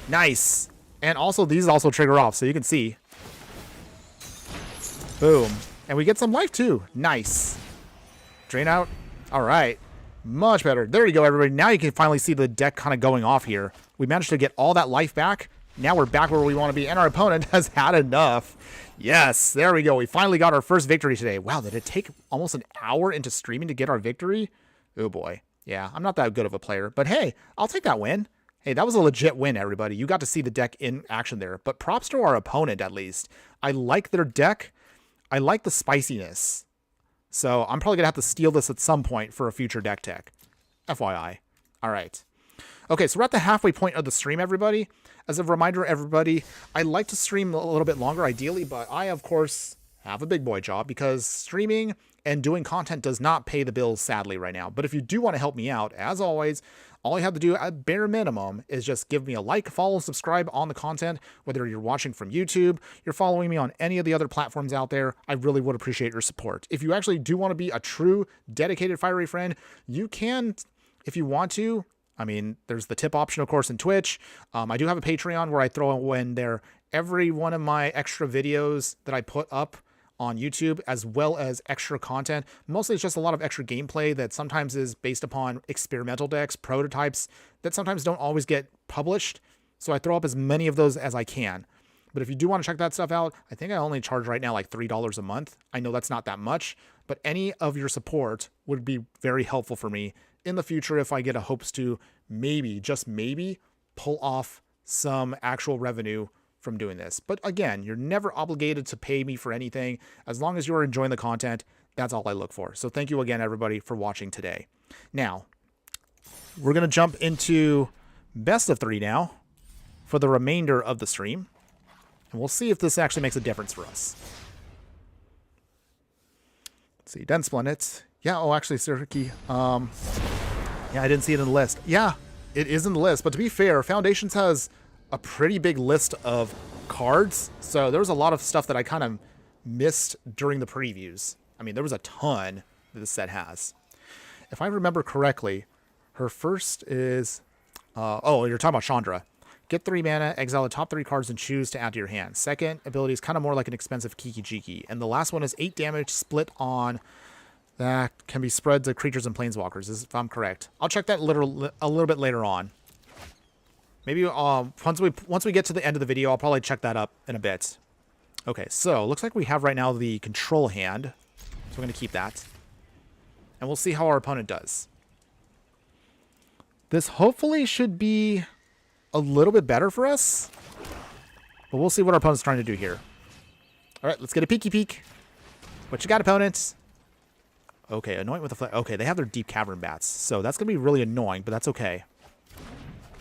Nice. And also, these also trigger off, so you can see. Boom. And we get some life, too. Nice. Drain out. All right. Much better. There you go, everybody. Now you can finally see the deck kind of going off here. We managed to get all that life back. Now we're back where we want to be, and our opponent has had enough. Yes, there we go. We finally got our first victory today. Wow, did it take almost an hour into streaming to get our victory? Oh, boy. Yeah, I'm not that good of a player, but hey, I'll take that win. Hey, that was a legit win, everybody. You got to see the deck in action there, but props to our opponent, at least. I like their deck. I like the spiciness. So I'm probably going to have to steal this at some point for a future deck tech. FYI. All right. Okay, so we're at the halfway point of the stream, everybody. As a reminder, everybody, I like to stream a little bit longer, ideally, but I, of course, have a big boy job because streaming and doing content does not pay the bills, sadly, right now. But if you do want to help me out, as always, all you have to do at bare minimum is just give me a like, follow, subscribe on the content, whether you're watching from YouTube, you're following me on any of the other platforms out there. I really would appreciate your support. If you actually do want to be a true, dedicated Fiery friend, you can, if you want to. I mean, there's the tip option, of course, in Twitch. I do have a Patreon where I throw in there every one of my extra videos that I put up on YouTube, as well as extra content. Mostly it's just a lot of extra gameplay that sometimes is based upon experimental decks, prototypes that sometimes don't always get published. So I throw up as many of those as I can. But if you do want to check that stuff out, I think I only charge right now like $3 a month. I know that's not that much, but any of your support would be very helpful for me in the future if I get a hopes to maybe, just maybe, pull off some actual revenue from doing this. But again, you're never obligated to pay me for anything. As long as you're enjoying the content, that's all I look for. So thank you again, everybody, for watching today. Now, we're going to jump into best of 3 now for the remainder of the stream. And we'll see if this actually makes a difference for us. Let's see, Dense Splendid. Yeah, oh, actually, Sirki. Yeah, I didn't see it in the list. Yeah, it is in the list. But to be fair, Foundations has a pretty big list of cards. So there was a lot of stuff that I kind of missed during the previews. I mean, there was a ton that this set has. If I remember correctly, her first is... oh, you're talking about Chandra. Get 3 mana, exile the top 3 cards, and choose to add to your hand. Second ability is kind of more like an expensive Kiki Jiki. And the last one is 8 damage split on that can be spread to creatures and planeswalkers, if I'm correct. I'll check that a little bit later on. Maybe once we get to the end of the video, I'll probably check that up in a bit. Okay, so looks like we have right now the control hand. So we're going to keep that. And we'll see how our opponent does. This hopefully should be a little bit better for us. But we'll see what our opponent's trying to do here. All right, let's get a peeky peek. What you got, opponents? Okay, annoying with the okay, they have their Deep Cavern Bats. So that's going to be really annoying, but that's okay.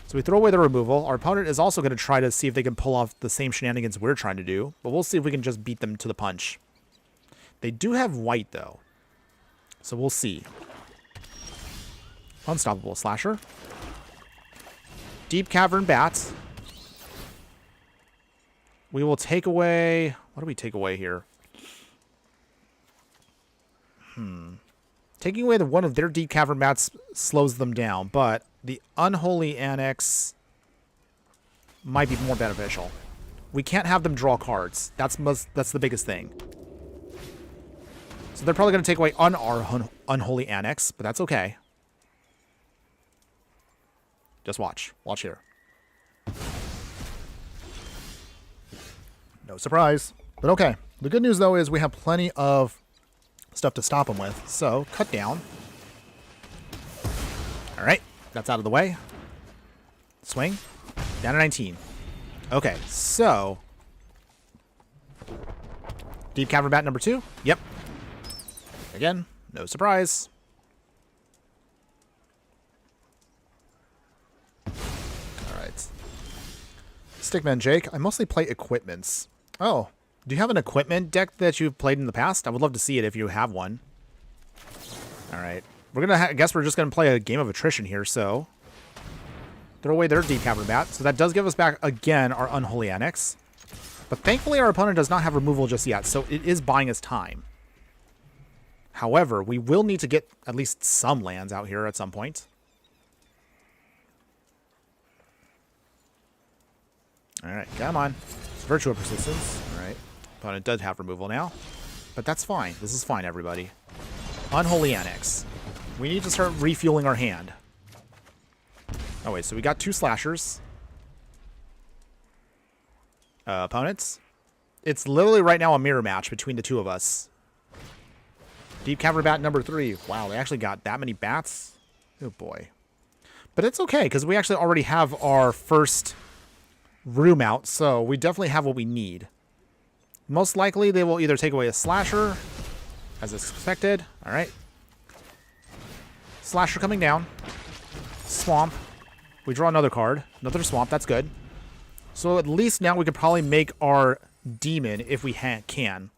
So we throw away the removal. Our opponent is also going to try to see if they can pull off the same shenanigans we're trying to do. But we'll see if we can just beat them to the punch. They do have white, though. So we'll see. Unstoppable Slasher. Deep Cavern Bats. We will take away... What do we take away here? Taking away one of their Deep Cavern Bats slows them down, but the Unholy Annex might be more beneficial. We can't have them draw cards. That's the biggest thing. So they're probably going to take away our Unholy Annex, but that's okay. Just watch. Watch here. No surprise. But okay. The good news, though, is we have plenty of stuff to stop them with. So, cut down. All right. That's out of the way. Swing. Down to 19. Okay. So, Deep Cavern Bat number 2. Yep. Again, no surprise. All right. Stickman Jake, I mostly play equipments. Oh, do you have an equipment deck that you've played in the past? I would love to see it if you have one. All right. We're going to I guess we're just going to play a game of attrition here, so throw away their Deep Cavern Bat. So that does give us back, again, our Unholy Annex. But thankfully, our opponent does not have removal just yet, so it is buying us time. However, we will need to get at least some lands out here at some point. All right, come on. It's Virtual Persistence. All right. Opponent does have removal now, but that's fine. This is fine, everybody. Unholy Annex. We need to start refueling our hand. Oh, wait, so we got 2 slashers. Opponents. It's literally right now a mirror match between the two of us. Deep Cavern Bat number 3. Wow, they actually got that many bats. Oh, boy. But it's okay, because we actually already have our first room out, so we definitely have what we need. Most likely, they will either take away a Slasher, as expected. All right. Slasher coming down. Swamp. We draw another card. Another Swamp. That's good. So at least now we could probably make our Demon if we can.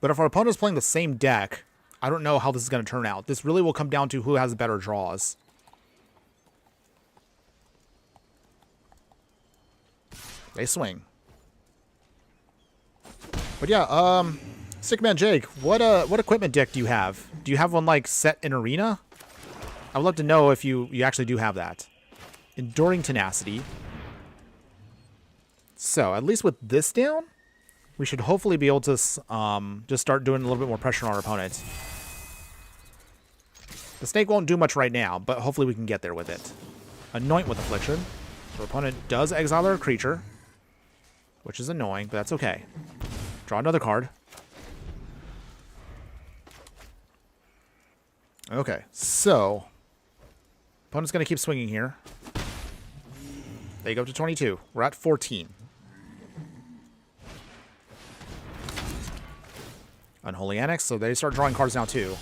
But if our opponent is playing the same deck, I don't know how this is going to turn out. This really will come down to who has better draws. They swing. But yeah, Stickman Jake, what equipment deck do you have? Do you have one like set in Arena? I would love to know if you actually do have that. Enduring Tenacity. So at least with this down, we should hopefully be able to just start doing a little bit more pressure on our opponent. The snake won't do much right now, but hopefully we can get there with it. Anoint with Affliction. Our opponent does exile our creature, which is annoying, but that's okay. Draw another card. Okay, so opponent's going to keep swinging here. They go up to 22. We're at 14. Unholy Annex, so they start drawing cards now too.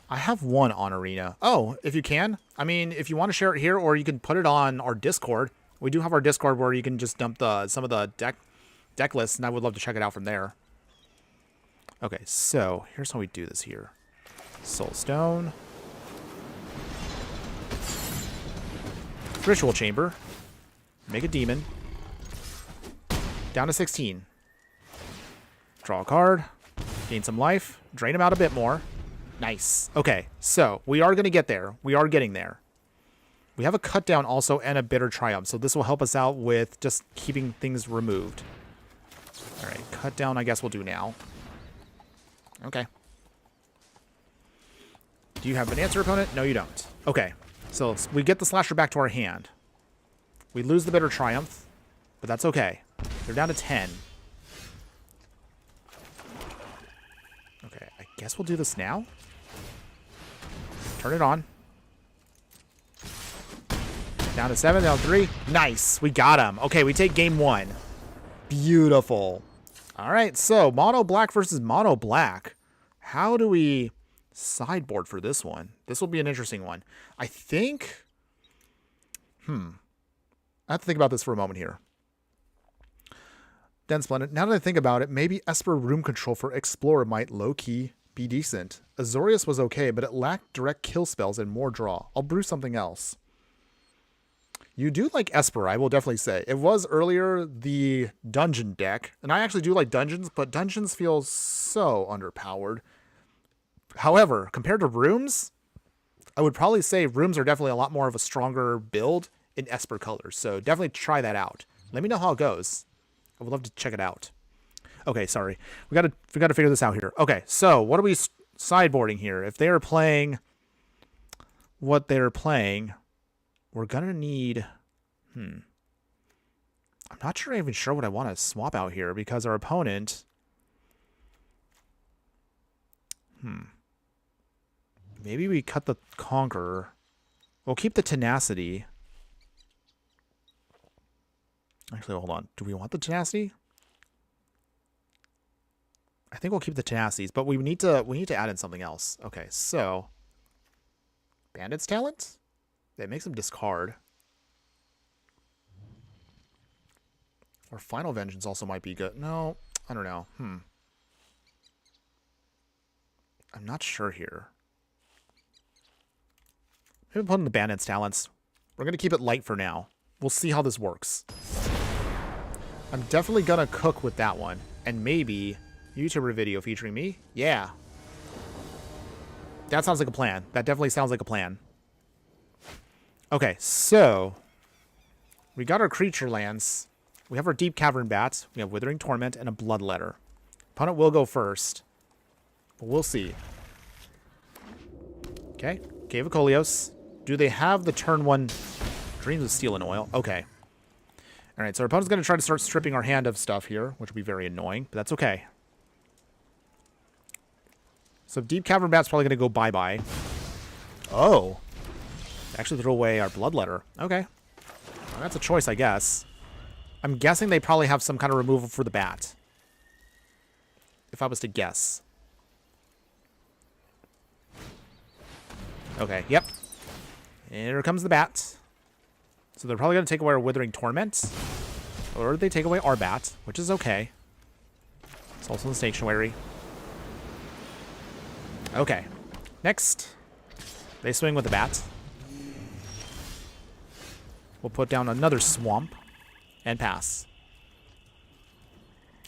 I have one on Arena. Oh, if you can. I mean, if you want to share it here, or you can put it on our Discord. We do have our Discord where you can just dump some of the deck lists, and I would love to check it out from there. Okay, so here's how we do this here. Soulstone. Ritual Chamber. Make a demon. Down to 16. Draw a card. Gain some life. Drain him out a bit more. Nice. Okay, so we are going to get there. We are getting there. We have a cut down also and a bitter triumph, so this will help us out with just keeping things removed. All right, cut down I guess we'll do now. Okay. Do you have an answer, opponent? No, you don't. Okay, so we get the slasher back to our hand. We lose the bitter triumph, but that's okay. They're down to 10. Okay, I guess we'll do this now. Turn it on. Down to 7, down to 3. Nice, we got him. Okay, we take game 1. Beautiful. All right, so mono black versus mono black. How do we sideboard for this one? This will be an interesting one. I think... I have to think about this for a moment here. Then Splendid. Now that I think about it, maybe Esper Room Control for Explorer might low-key be decent. Azorius was okay, but it lacked direct kill spells and more draw. I'll brew something else. You do like Esper, I will definitely say. It was earlier the dungeon deck, and I actually do like dungeons, but dungeons feel so underpowered. However, compared to rooms, I would probably say rooms are definitely a lot more of a stronger build in Esper colors, so definitely try that out. Let me know how it goes. I would love to check it out. Okay, sorry. We got to figure this out here. Okay, so what are we sideboarding here? If they are playing what they're playing, we're going to need... I'm not even sure what I want to swap out here because our opponent... Maybe we cut the Conqueror. We'll keep the Tenacity. Actually, hold on. Do we want the Tenacity? I think we'll keep the Tenacities, but we need to add in something else. Okay, so Bandit's Talent? That makes him discard. Or Final Vengeance also might be good. No, I don't know. I'm not sure here. Maybe put in the Bandit's Talents. We're going to keep it light for now. We'll see how this works. I'm definitely going to cook with that one. And maybe YouTuber video featuring me? Yeah. That sounds like a plan. That definitely sounds like a plan. Okay, so we got our creature lands. We have our Deep Cavern Bats. We have Withering Torment and a Bloodletter. Opponent will go first. But we'll see. Okay, Cave of Kolios. Do they have the turn 1 Dreams of Steel and Oil? Okay. Alright, so our opponent's going to try to start stripping our hand of stuff here, which will be very annoying, but that's okay. So Deep Cavern Bat's probably going to go bye-bye. Oh. Actually throw away our Bloodletter. Okay. Well, that's a choice, I guess. I'm guessing they probably have some kind of removal for the bat. If I was to guess. Okay, yep. Here comes the bat. So they're probably going to take away our Withering Torment. Or they take away our bat, which is okay. It's also in the Sanctuary. Okay. Next. They swing with the bat. We'll put down another Swamp. And pass.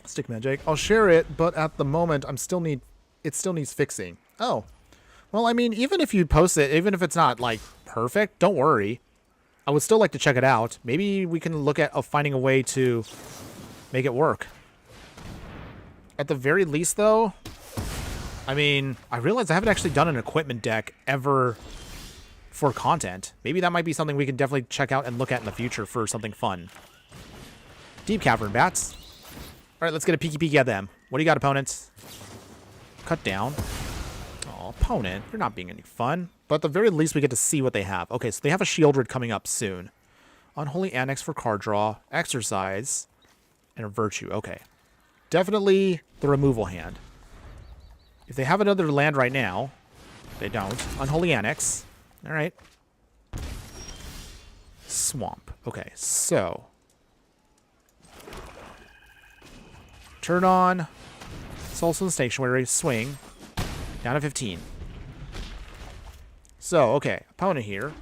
Stick Magic. I'll share it, but at the moment, it still needs fixing. Oh. Well, I mean, even if you post it, even if it's not, like, perfect, don't worry. I would still like to check it out. Maybe we can look at finding a way to make it work. At the very least, though, I mean, I realize I haven't actually done an equipment deck ever for content. Maybe that might be something we can definitely check out and look at in the future for something fun. Deep Cavern Bats. All right, let's get a peeky peeky at them. What do you got, opponents? Cut down. Oh, opponent, you're not being any fun. But at the very least, we get to see what they have. Okay, so they have a Shieldred coming up soon. Unholy Annex for card draw, Exercise, and a Virtue. Okay. Definitely the removal hand. If they have another land right now, they don't. Unholy Annex. All right. Swamp. Okay, so turn on Soulstone Sanctuary, swing, down to 15. So, okay, opponent here.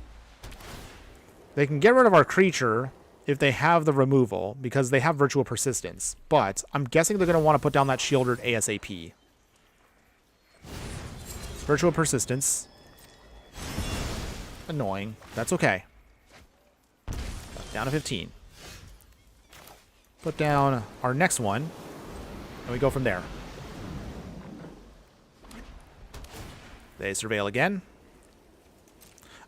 They can get rid of our creature if they have the removal, because they have Virtual Persistence. But I'm guessing they're going to want to put down that Shieldred ASAP. Virtual Persistence. Annoying. That's okay. Down to 15. Put down our next one, and we go from there. They surveil again.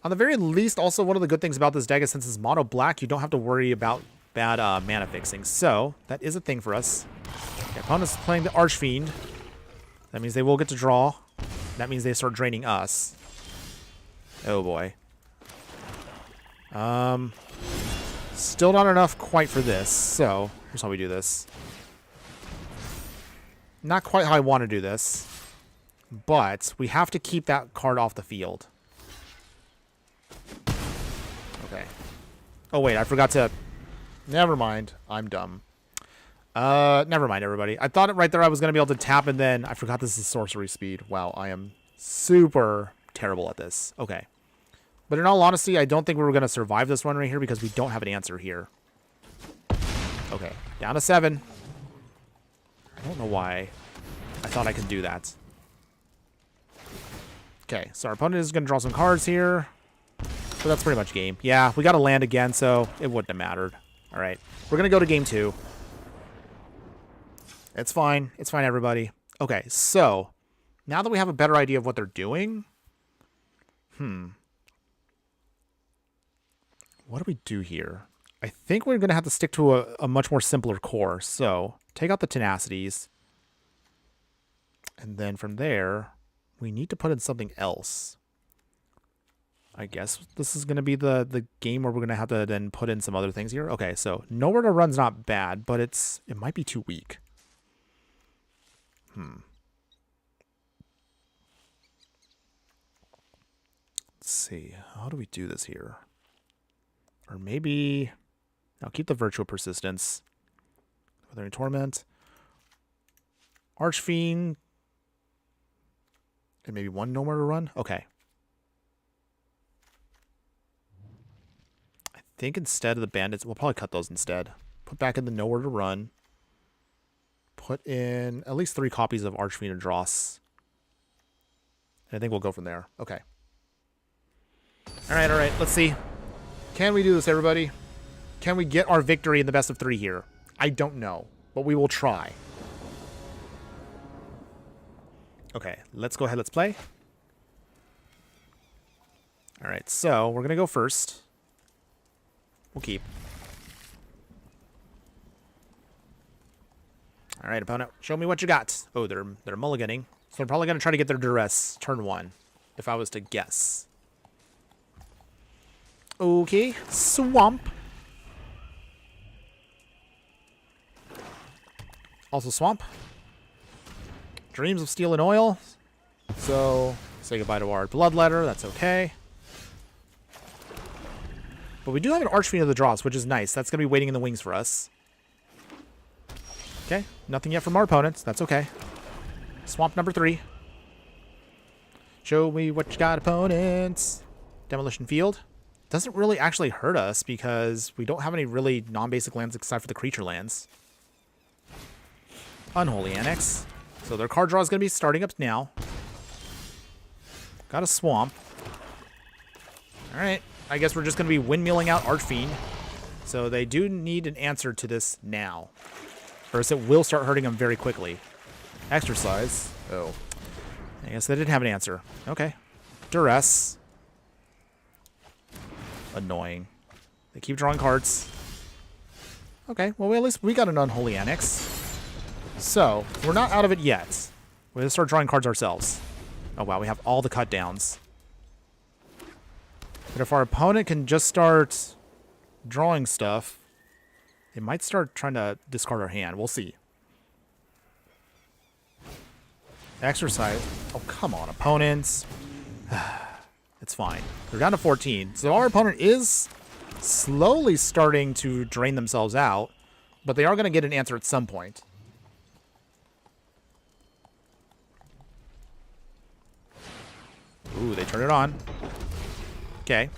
On the very least, also one of the good things about this deck is since it's mono black, you don't have to worry about bad mana fixing. So that is a thing for us. The opponent's playing the Archfiend. That means they will get to draw. That means they start draining us. Oh boy. Still not enough quite for this. So here's how we do this. Not quite how I want to do this. But we have to keep that card off the field. Okay. Oh, wait. I forgot to... Never mind. I'm dumb. Never mind, everybody. I thought right there I was going to be able to tap, and then I forgot this is sorcery speed. Wow, I am super terrible at this. Okay. But in all honesty, I don't think we were going to survive this one right here because we don't have an answer here. Okay. Down to 7. I don't know why I thought I could do that. Okay, so our opponent is going to draw some cards here. But that's pretty much game. Yeah, we got to land again, so it wouldn't have mattered. All right, we're going to go to game 2. It's fine. It's fine, everybody. Okay, so now that we have a better idea of what they're doing, what do we do here? I think we're going to have to stick to a much more simpler core. So take out the tenacities. And then from there, we need to put in something else. I guess this is going to be the game where we're going to have to then put in some other things here. Okay, so Nowhere to Run's not bad, but it might be too weak. Let's see. How do we do this here? Or maybe... I'll keep the Virtual Persistence. Withering Torment. Archfiend. And maybe one Nowhere to Run? Okay. I think instead of the Bandits, we'll probably cut those instead. Put back in the Nowhere to Run. Put in at least 3 copies of Archfiend and Dross. And I think we'll go from there. Okay. Alright. Let's see. Can we do this, everybody? Can we get our victory in the best of 3 here? I don't know, but we will try. Okay, let's go ahead. Let's play. Alright, so we're going to go first. We'll keep. Alright, opponent, show me what you got. Oh, they're mulliganing. So they're probably going to try to get their duress turn 1, if I was to guess. Okay, Swamp. Also Swamp. Dreams of Steel and Oil. So, say goodbye to our Bloodletter. That's okay. But we do have an Archfiend of the Dross, which is nice. That's going to be waiting in the wings for us. Okay, nothing yet from our opponents. That's okay. Swamp number 3. Show me what you got, opponents. Demolition Field. Doesn't really actually hurt us because we don't have any really non-basic lands except for the creature lands. Unholy Annex. So their card draw is going to be starting up now. Got a Swamp. Alright. I guess we're just going to be windmilling out Archfiend. So they do need an answer to this now. Or else it will start hurting them very quickly. Exercise. Oh. I guess they didn't have an answer. Okay. Duress. Annoying. They keep drawing cards. Okay, well, at least we got an Unholy Annex. So, we're not out of it yet. We're going to start drawing cards ourselves. Oh, wow, we have all the cut downs. But if our opponent can just start drawing stuff, they might start trying to discard our hand. We'll see. Exercise. Oh, come on, opponents. It's fine. They're down to 14. So our opponent is slowly starting to drain themselves out, but they are going to get an answer at some point. Ooh, they turn it on. Okay.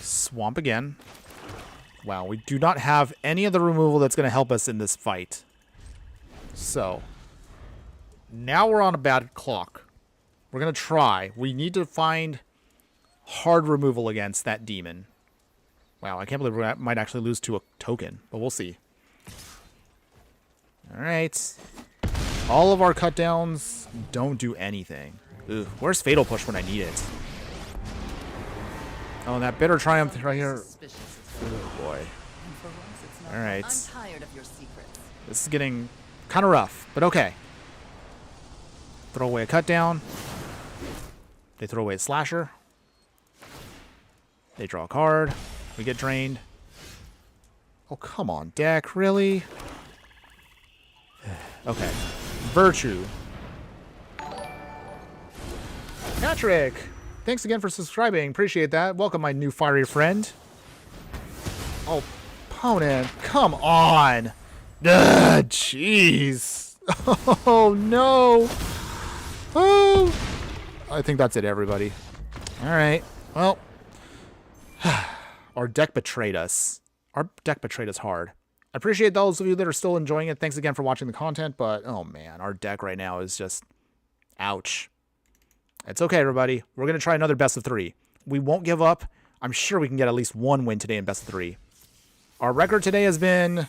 Swamp again. Wow, we do not have any of the removal that's going to help us in this fight. So, now we're on a bad clock. We're going to try. We need to find hard removal against that demon. Wow, I can't believe we might actually lose to a token, but we'll see. All right. All of our cut downs don't do anything. Ugh, where's Fatal Push when I need it? Oh, and that Bitter Triumph right here. Oh, boy. All right. This is getting kind of rough, but okay. Throw away a cut down. They throw away a slasher. They draw a card. We get drained. Oh, come on, deck. Really? Okay. Virtue. Patrick! Thanks again for subscribing. Appreciate that. Welcome, my new fiery friend. Oh, opponent. Come on. Ugh, jeez. Oh, no. Oh. I think that's it, everybody. All right. Well, our deck betrayed us. Our deck betrayed us hard. I appreciate those of you that are still enjoying it. Thanks again for watching the content, but oh man, our deck right now is just ouch. It's okay, everybody. We're going to try another best of 3. We won't give up. I'm sure we can get at least one win today in best of 3. Our record today has been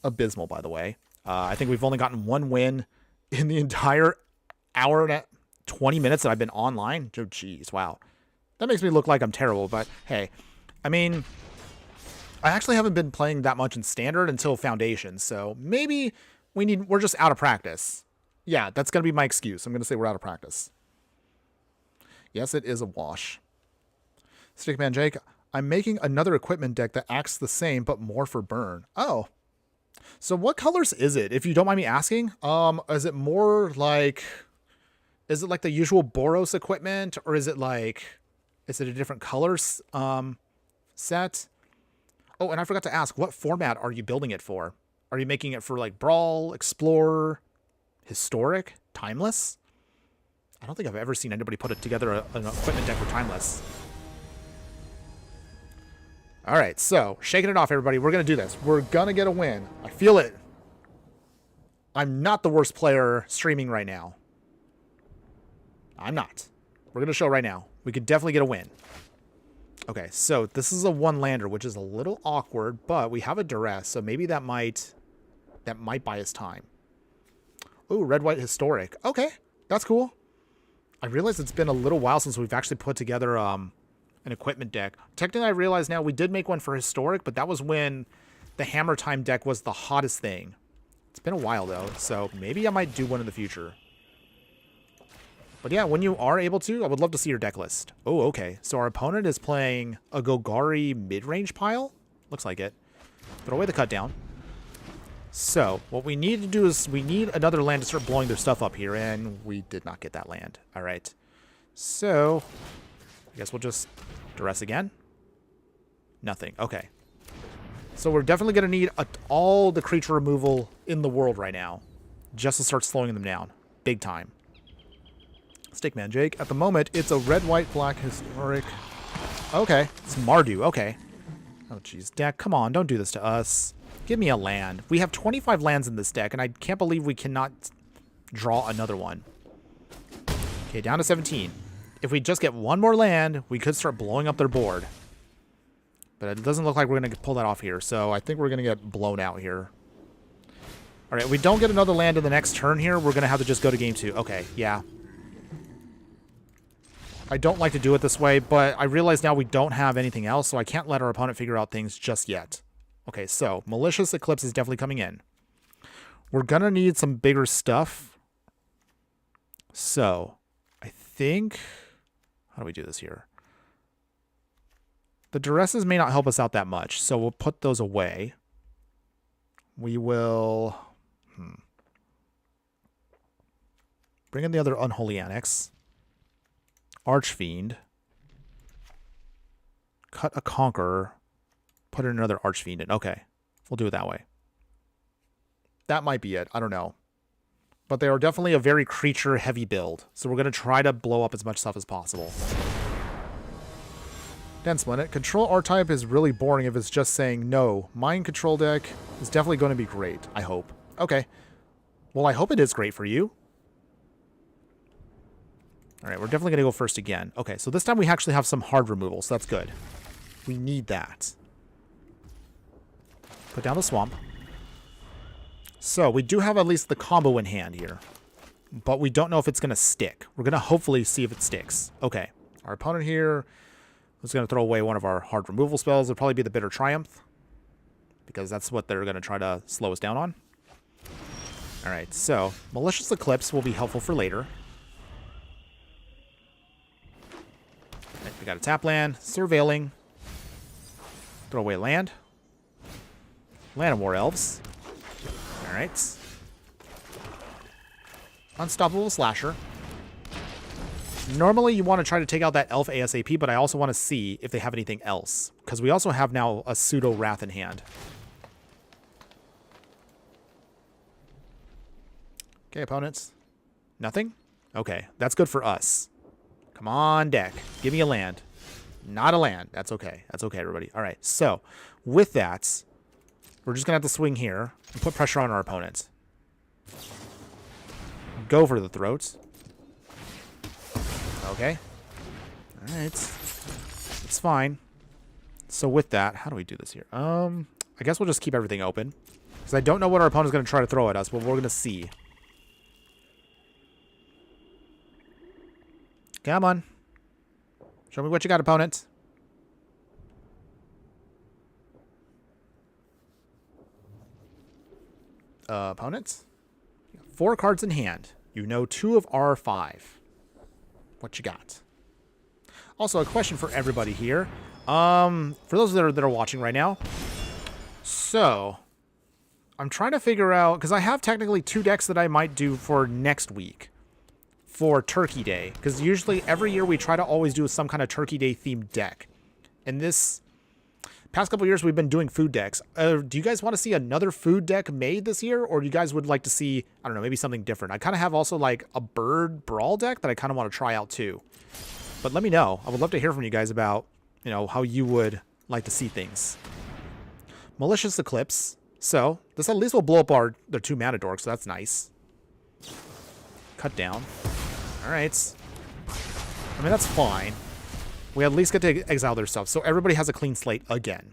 abysmal, by the way. I think we've only gotten one win in the entire hour and 20 minutes that I've been online. Oh, jeez, wow. That makes me look like I'm terrible, but hey, I mean, I actually haven't been playing that much in Standard until Foundation, so maybe we're just out of practice. Yeah, that's going to be my excuse. I'm going to say we're out of practice. Yes, it is a wash. Stickman Jake, I'm making another equipment deck that acts the same, but more for burn. Oh. So what colors is it, if you don't mind me asking? Is it more like... Is it like the usual Boros equipment, or is it a different colors set? Oh, and I forgot to ask, what format are you building it for? Are you making it for like Brawl, Explorer, Historic, Timeless? I don't think I've ever seen anybody put it together an equipment deck for Timeless. All right, so shaking it off, everybody. We're going to do this. We're going to get a win. I feel it. I'm not the worst player streaming right now. I'm not. We're going to show right now. We could definitely get a win. Okay, so this is a one-lander, which is a little awkward, but we have a duress, so maybe that might buy us time. Ooh, red-white historic. Okay, that's cool. I realize it's been a little while since we've actually put together an equipment deck. Technically, I realize now we did make one for historic, but that was when the Hammer Time deck was the hottest thing. It's been a while, though, so maybe I might do one in the future. But yeah, when you are able to, I would love to see your deck list. Oh, okay. So our opponent is playing a Golgari mid-range pile? Looks like it. Throw away the cut down. So what we need to do is we need another land to start blowing their stuff up here, and we did not get that land. All right. So I guess we'll just duress again. Nothing. Okay. So we're definitely going to need all the creature removal in the world right now just to start slowing them down. Big time. Stickman Jake. At the moment, it's a red, white, black, historic. Okay. It's Mardu. Okay. Oh, jeez. Deck, come on. Don't do this to us. Give me a land. We have 25 lands in this deck, and I can't believe we cannot draw another one. Okay, down to 17. If we just get one more land, we could start blowing up their board. But it doesn't look like we're going to pull that off here, so I think we're going to get blown out here. All right, if we don't get another land in the next turn here, we're going to have to just go to game 2. Okay, yeah. I don't like to do it this way, but I realize now we don't have anything else, so I can't let our opponent figure out things just yet. Okay, so Malicious Eclipse is definitely coming in. We're going to need some bigger stuff. So, I think... How do we do this here? The Duresses may not help us out that much, so we'll put those away. We will... Bring in the other Unholy Annex. Archfiend. Cut a Conqueror. Put in another Archfiend in. Okay. We'll do it that way. That might be it. I don't know. But they are definitely a very creature-heavy build. So we're going to try to blow up as much stuff as possible. Dense Planet. Control R-Type is really boring if it's just saying no. Mind Control deck is definitely going to be great. I hope. Okay. Well, I hope it is great for you. Alright, we're definitely going to go first again. Okay, so this time we actually have some hard removal, so that's good. We need that. Put down the swamp. So we do have at least the combo in hand here. But we don't know if it's going to stick. We're going to hopefully see if it sticks. Okay. Our opponent here is going to throw away one of our hard removal spells. It'll probably be the Bitter Triumph, because that's what they're going to try to slow us down on. All right, so Malicious Eclipse will be helpful for later. Right, we got a tap land, Surveilling. Throw away land. Land of War Elves. All right. Unstoppable Slasher. Normally, you want to try to take out that elf ASAP, but I also want to see if they have anything else, because we also have now a pseudo Wrath in hand. Okay, opponents. Nothing? Okay, that's good for us. Come on, deck. Give me a land. Not a land. That's okay. That's okay, everybody. All right, so with that, we're just going to have to swing here and put pressure on our opponents. Go for the throats. Okay. All right. It's fine. So with that, how do we do this here? I guess we'll just keep everything open, because I don't know what our opponent's going to try to throw at us, but we're going to see. Come on. Show me what you got, opponent. Opponents? 4 cards in hand. You know 2 of our 5. What you got? Also, a question for everybody here. For those that are watching right now. So, I'm trying to figure out, because I have technically 2 decks that I might do for next week. For Turkey Day. Because usually every year we try to always do some kind of Turkey Day themed deck. And this past couple years we've been doing food decks. Do you guys want to see another food deck made this year? Or do you guys would like to see, I don't know, maybe something different? I kind of have also like a bird brawl deck that I kind of want to try out too. But let me know. I would love to hear from you guys about, you know, how you would like to see things. Malicious Eclipse. So this at least will blow up their 2 mana dorks, so that's nice. Cut down. Alright. I mean, that's fine. We at least get to exile their stuff, so everybody has a clean slate again.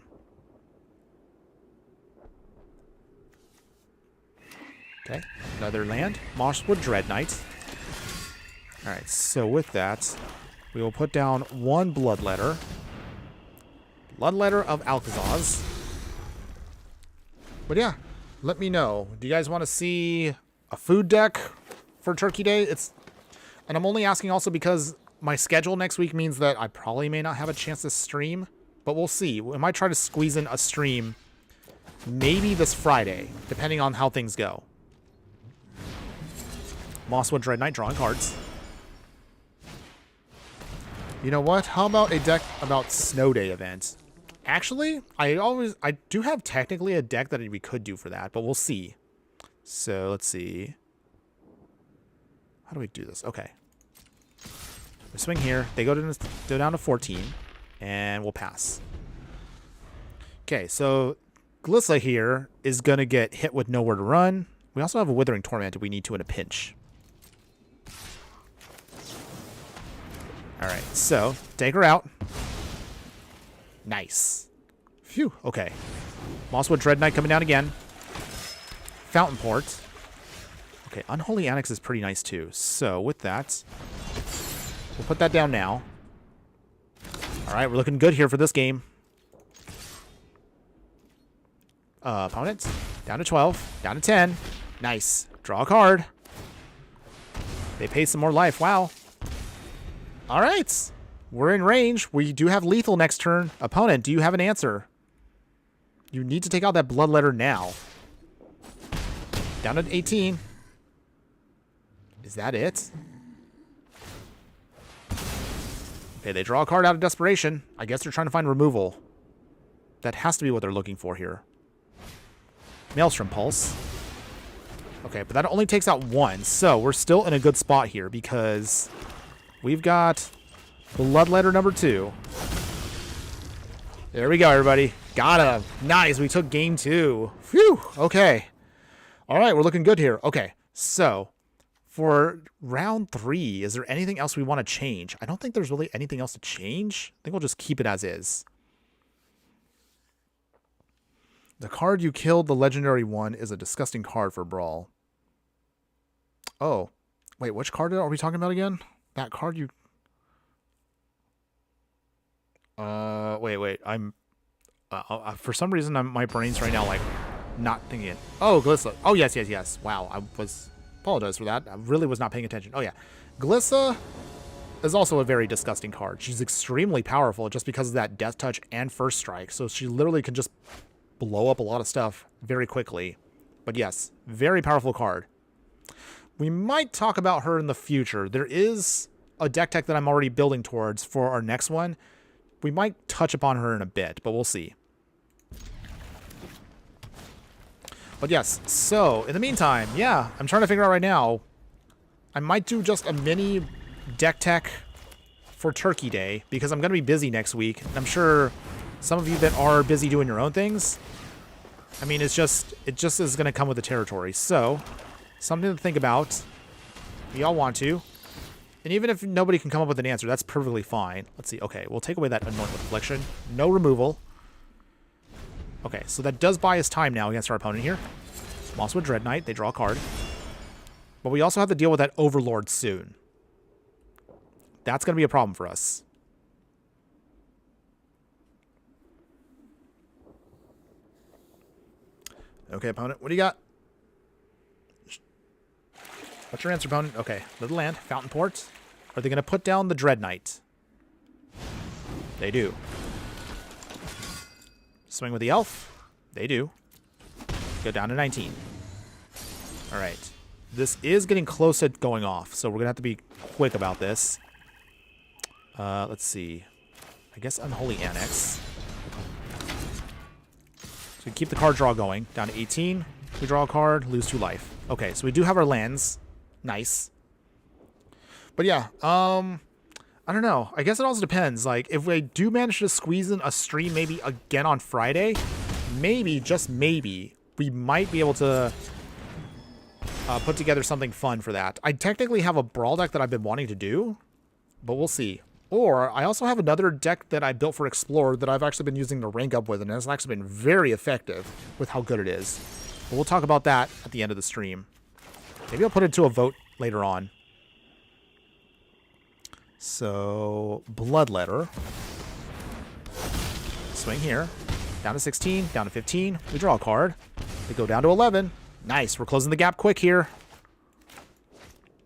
Okay, another land. Mosswood Dread Knight. Alright, so with that, we will put down 1 Bloodletter. Bloodletter of Alcazaz. But yeah, let me know. Do you guys want to see a food deck for Turkey Day? And I'm only asking also because my schedule next week means that I probably may not have a chance to stream, but we'll see. We might try to squeeze in a stream maybe this Friday, depending on how things go. Mosswood Dread Knight, drawing cards. You know what? How about a deck about Snow Day event? Actually, I do have technically a deck that we could do for that, but we'll see. So let's see. How do we do this? Okay. We swing here. They go down to 14, and we'll pass. Okay, so Glissa here is going to get hit with nowhere to run. We also have a Withering Torment if we need to in a pinch. All right, so take her out. Nice. Phew, okay. Mosswood Dread Knight coming down again. Fountain Port. Okay, Unholy Annex is pretty nice too. So with that, we'll put that down now. All right, we're looking good here for this game. Opponents, down to 12, down to 10. Nice. Draw a card. They pay some more life. Wow. All right. We're in range. We do have lethal next turn. Opponent, do you have an answer? You need to take out that Bloodletter now. Down to 18. Is that it? Okay, they draw a card out of desperation. I guess they're trying to find removal. That has to be what they're looking for here. Maelstrom Pulse. Okay, but that only takes out 1. So we're still in a good spot here because we've got Bloodletter number 2. There we go, everybody. Got him. Nice. We took game 2. Phew. Okay. All right, we're looking good here. Okay, so for round 3, is there anything else we want to change? I don't think there's really anything else to change. I think we'll just keep it as is. The card you killed, the legendary one, is a disgusting card for Brawl. Oh. Wait, which card are we talking about again? That card you... Wait. I'm... for some reason, my brain's right now, like, not thinking it. Oh, Glissa. Oh, yes. Wow, I was... Apologize for that. I really was not paying attention. Oh, yeah. Glissa is also a very disgusting card. She's extremely powerful just because of that Death Touch and First Strike. So she literally can just blow up a lot of stuff very quickly. But yes, very powerful card. We might talk about her in the future. There is a deck tech that I'm already building towards for our next one. We might touch upon her in a bit, but we'll see. But yes, so in the meantime, yeah, I'm trying to figure out right now. I might do just a mini deck tech for Turkey Day because I'm going to be busy next week. And I'm sure some of you that are busy doing your own things, I mean, it just is going to come with the territory. So, something to think about. If y'all want to. And even if nobody can come up with an answer, that's perfectly fine. Let's see. Okay, we'll take away that Anoint with Affliction. No removal. Okay, so that does buy us time now against our opponent here. Mosswood Dread Knight, they draw a card. But we also have to deal with that Overlord soon. That's going to be a problem for us. Okay, opponent, what do you got? What's your answer, opponent? Okay, little land, Fountain Port. Are they going to put down the Dread Knight? They do. Swing with the Elf? They do. Go down to 19. All right. This is getting close to going off, so we're going to have to be quick about this. Let's see. I guess Unholy Annex. So we keep the card draw going. Down to 18. We draw a card, lose 2 life. Okay, so we do have our lands. Nice. But yeah, I don't know. I guess it also depends. Like, if we do manage to squeeze in a stream maybe again on Friday, maybe, just maybe, we might be able to put together something fun for that. I technically have a Brawl deck that I've been wanting to do, but we'll see. Or I also have another deck that I built for Explorer that I've actually been using to rank up with, and it's actually been very effective with how good it is. But we'll talk about that at the end of the stream. Maybe I'll put it to a vote later on. So, Bloodletter. Swing here. Down to 16, down to 15. We draw a card. We go down to 11. Nice, we're closing the gap quick here.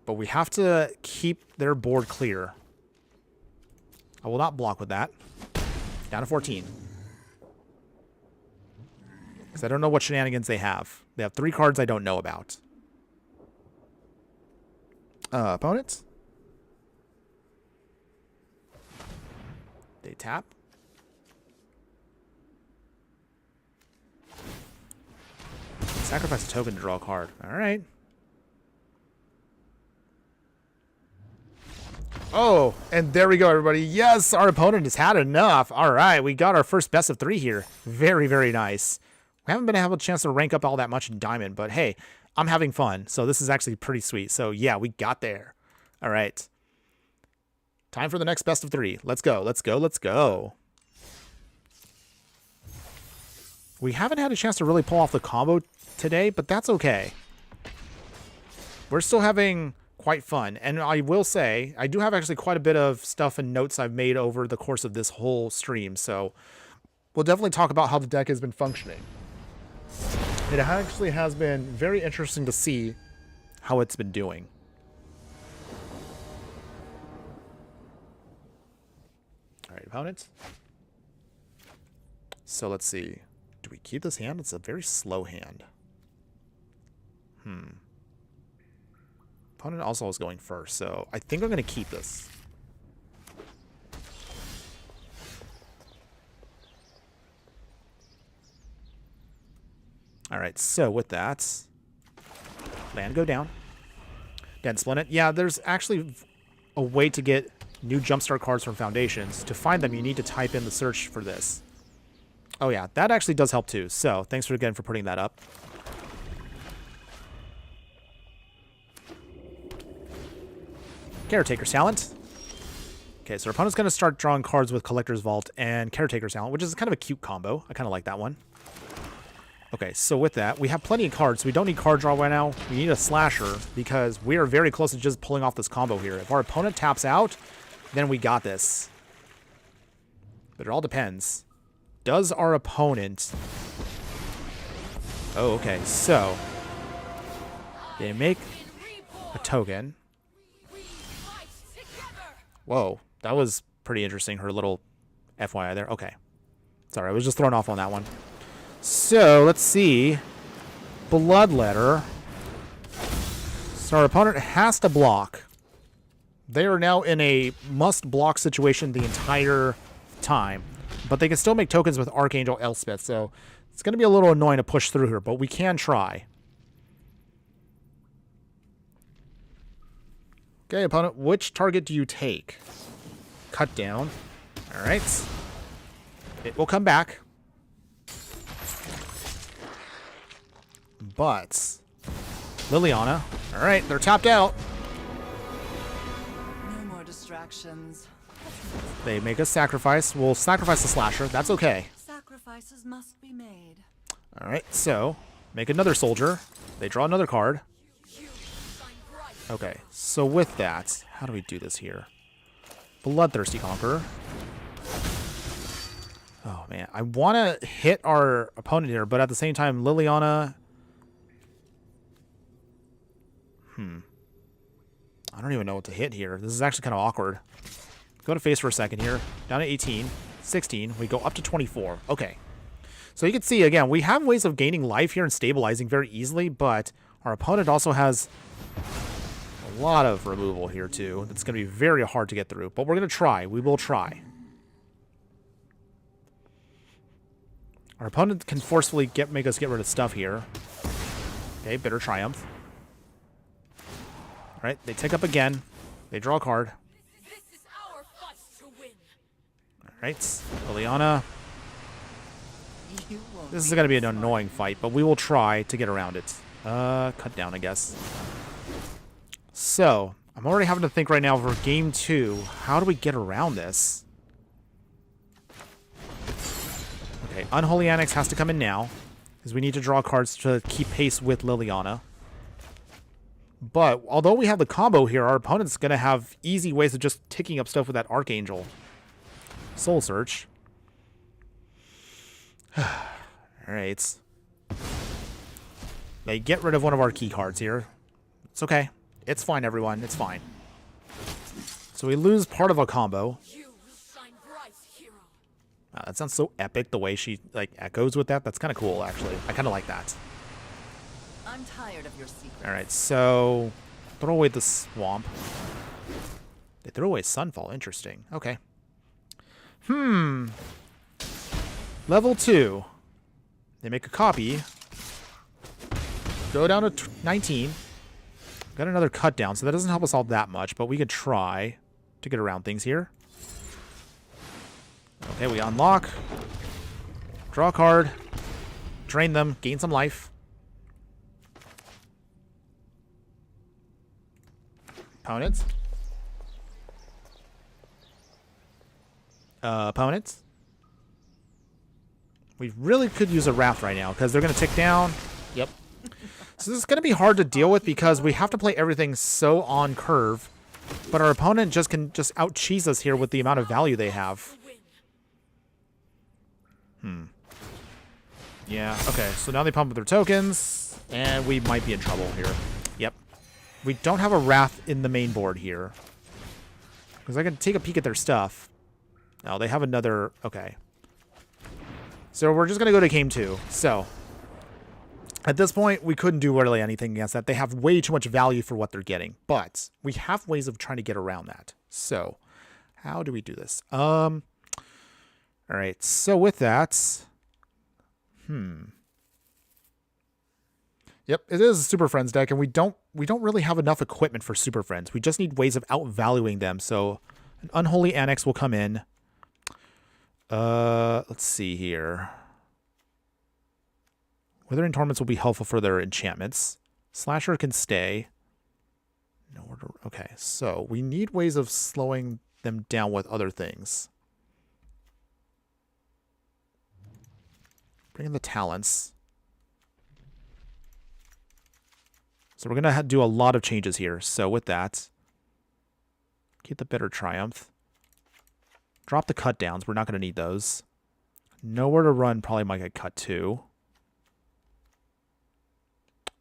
But we have to keep their board clear. I will not block with that. Down to 14. Because I don't know what shenanigans they have. They have 3 cards I don't know about. Opponents? They tap. Sacrifice a token to draw a card. Alright. Oh, and there we go, everybody. Yes, our opponent has had enough. Alright, we got our first best of 3 here. Very, very nice. We haven't been able a chance to rank up all that much in Diamond, but hey, I'm having fun. So this is actually pretty sweet. So yeah, we got there. Alright. Time for the next best of 3. Let's go, let's go, let's go. We haven't had a chance to really pull off the combo today, but that's okay. We're still having quite fun. And I will say, I do have actually quite a bit of stuff and notes I've made over the course of this whole stream. So we'll definitely talk about how the deck has been functioning. It actually has been very interesting to see how it's been doing. All right, opponents. So let's see. Do we keep this hand? It's a very slow hand. Opponent also was going first, so I think I'm going to keep this. All right, so with that, land go down. Dead Splint it. Yeah, there's actually a way to get new Jumpstart cards from Foundations. To find them, you need to type in the search for this. Oh yeah, that actually does help too. So thanks again for putting that up. Caretaker's Talent. Okay, so our opponent's going to start drawing cards with Collector's Vault and Caretaker's Talent, which is kind of a cute combo. I kind of like that one. Okay, so with that, we have plenty of cards. We don't need card draw right now. We need a slasher because we are very close to just pulling off this combo here. If our opponent taps out, then we got this. But it all depends. Does our opponent... Oh, okay, so... They make a token. Whoa, that was pretty interesting, her little FYI there. Okay. Sorry, I was just thrown off on that one. So, let's see. Bloodletter. So our opponent has to block. They are now in a must-block situation the entire time. But they can still make tokens with Archangel Elspeth, so it's going to be a little annoying to push through here, but we can try. Okay, opponent, which target do you take? Cut down. All right. It will come back. But Liliana. All right, they're tapped out. No more distractions. They make a sacrifice. We'll sacrifice the slasher. That's okay. Sacrifices must be made. All right, so make another soldier. They draw another card. Okay, so with that, how do we do this here? Bloodthirsty Conqueror. Oh, man. I want to hit our opponent here, but at the same time, Liliana... I don't even know what to hit here. This is actually kind of awkward. Go to face for a second here. Down to 18. 16. We go up to 24. Okay. So you can see, again, we have ways of gaining life here and stabilizing very easily, but our opponent also has a lot of removal here, too. It's going to be very hard to get through, but we're going to try. We will try. Our opponent can forcefully make us get rid of stuff here. Okay, Bitter Triumph. All right, they take up again. They draw a card. This is our fight to win. All right, Liliana. This is going to be an annoying fight, but we will try to get around it. Cut down, I guess. So, I'm already having to think right now for game 2. How do we get around this? Okay, Unholy Annex has to come in now, because we need to draw cards to keep pace with Liliana. But, although we have the combo here, our opponent's going to have easy ways of just ticking up stuff with that Archangel. Soul Search. Alright. They get rid of one of our key cards here. It's okay. It's fine, everyone. It's fine. So we lose part of a combo. You will shine bright, hero. Wow, that sounds so epic, the way she like echoes with that. That's kind of cool, actually. I kind of like that. I'm tired of your secrets. Alright, so... Throw away the swamp. They threw away Sunfall. Interesting. Okay. Level 2. They make a copy. Go down to 19. Got another cut down, so that doesn't help us all that much, but we could try to get around things here. Okay, we unlock. Draw a card. Drain them. Gain some life. Opponents. Opponents. We really could use a Wrath right now, because they're going to tick down. Yep. So this is going to be hard to deal with, because we have to play everything so on curve. But our opponent can out-cheese us here with the amount of value they have. Yeah, okay. So now they pump up their tokens, and we might be in trouble here. Yep. We don't have a Wrath in the main board here. Because I can take a peek at their stuff. Oh, they have another... Okay. So we're just going to go to game 2. So, at this point, we couldn't do really anything against that. They have way too much value for what they're getting. But we have ways of trying to get around that. So, how do we do this? All right. So with that... Yep, it is a Super Friends deck, and we don't really have enough equipment for Super Friends. We just need ways of outvaluing them. So, an Unholy Annex will come in. Let's see here. Withering Torments will be helpful for their enchantments. Slasher can stay. No order. Okay, so we need ways of slowing them down with other things. Bring in the talents. So we're going to do a lot of changes here. So with that, keep the Bitter Triumph. Drop the cut downs. We're not going to need those. Nowhere to run probably might get cut too.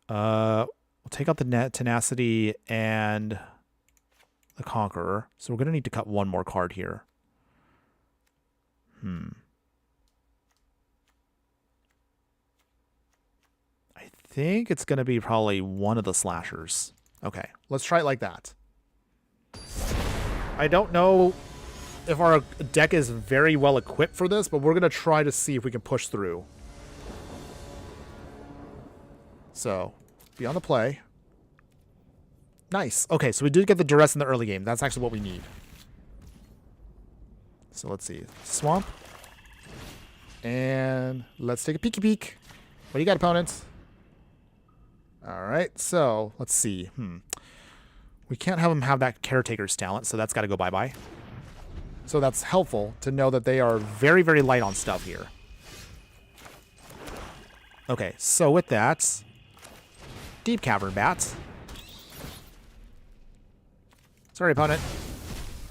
We'll take out the Tenacity and the Conqueror. So we're going to need to cut one more card here. I think it's going to be probably one of the slashers. Okay, let's try it like that. I don't know if our deck is very well equipped for this, but we're going to try to see if we can push through. So, be on the play. Nice. Okay, so we did get the duress in the early game. That's actually what we need. So let's see. Swamp. And let's take a peeky peek. What do you got, opponents? Alright, so let's see. We can't have them have that Caretaker's talent, so that's got to go bye-bye. So that's helpful to know that they are very, very light on stuff here. Okay, so with that, Deep Cavern Bat. Sorry, opponent.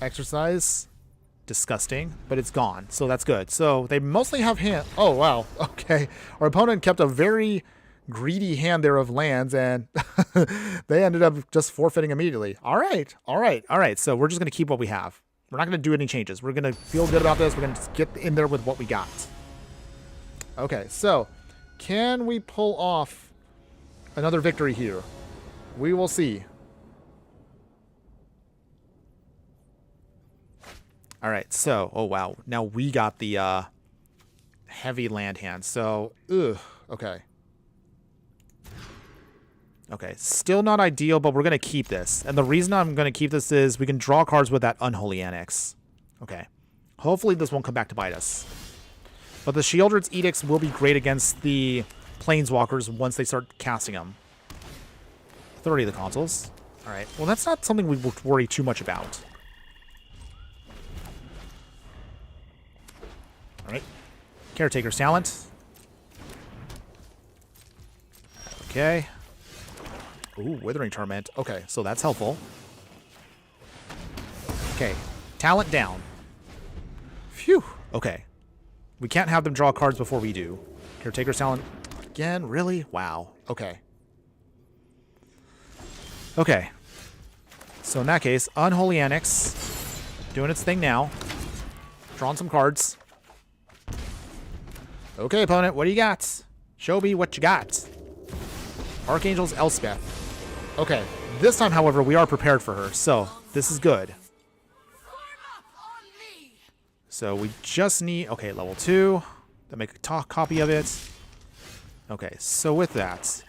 Exercise. Disgusting, but it's gone, so that's good. So they mostly have hand. Oh, wow. Okay. Our opponent kept a very greedy hand there of lands, and they ended up just forfeiting immediately. All right. All right. All right. So we're just going to keep what we have. We're not going to do any changes. We're going to feel good about this. We're going to just get in there with what we got. Okay, so can we pull off another victory here? We will see. All right, so, oh wow. Now we got the heavy land hand. So, okay. Okay, still not ideal, but we're going to keep this. And the reason I'm going to keep this is we can draw cards with that Unholy Annex. Okay. Hopefully this won't come back to bite us. But the Sheoldred's Edicts will be great against the Planeswalkers once they start casting them. 30 of the consoles. All right, well, that's not something we would worry too much about. All right. Caretaker's Talent. Okay. Ooh, Withering Torment. Okay, so that's helpful. Okay. Talent down. Phew. Okay. We can't have them draw cards before we do. Caretaker's Talent. Again? Really? Wow. Okay. Okay. So in that case, Unholy Annex. Doing its thing now. Drawing some cards. Okay, opponent, what do you got? Show me what you got. Archangel's Elspeth. Okay, this time, however, we are prepared for her, so this is good. So we just need, okay, level 2. Then make a copy of it. Okay, so with that,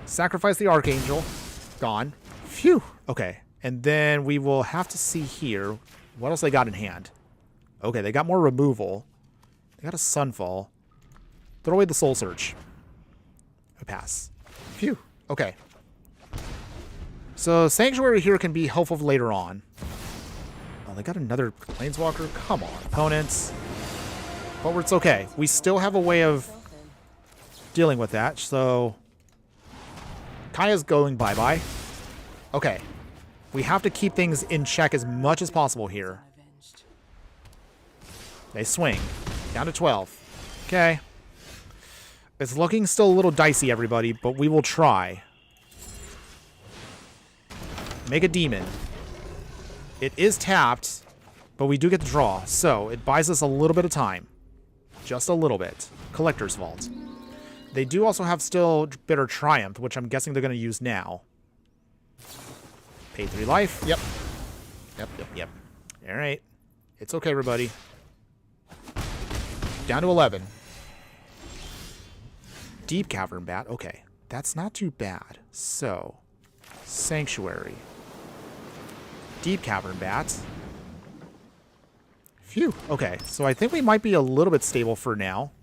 sacrifice the Archangel. Gone. Phew. Okay, and then we will have to see here what else they got in hand. Okay, they got more removal. They got a Sunfall. Throw away the Soul Search. I pass. Phew. Okay. So Sanctuary here can be helpful later on. Oh, they got another Planeswalker? Come on, opponents. But it's okay. We still have a way of dealing with that, so Kaya's going bye-bye. Okay. We have to keep things in check as much as possible here. They swing. Down to 12. Okay. It's looking still a little dicey, everybody, but we will try. Make a demon. It is tapped, but we do get the draw, so it buys us a little bit of time. Just a little bit. Collector's Vault. They do also have still Bitter Triumph, which I'm guessing they're going to use now. Pay 3 life. Yep. Yep. All right. It's okay, everybody. Down to 11. Deep Cavern Bat. Okay. That's not too bad. So, Sanctuary. Deep Cavern Bat. Phew. Okay. So I think we might be a little bit stable for now.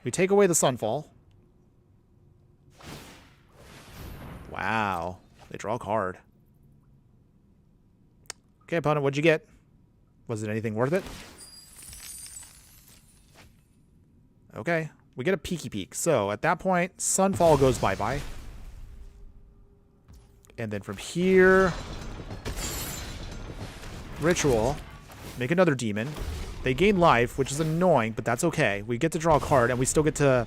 We take away the Sunfall. Wow. They draw a card. Okay, opponent, what'd you get? Was it anything worth it? Okay. We get a peeky peek. So at that point, Sunfall goes bye-bye. And then from here, Ritual. Make another demon. They gain life, which is annoying, but that's okay. We get to draw a card, and we still get to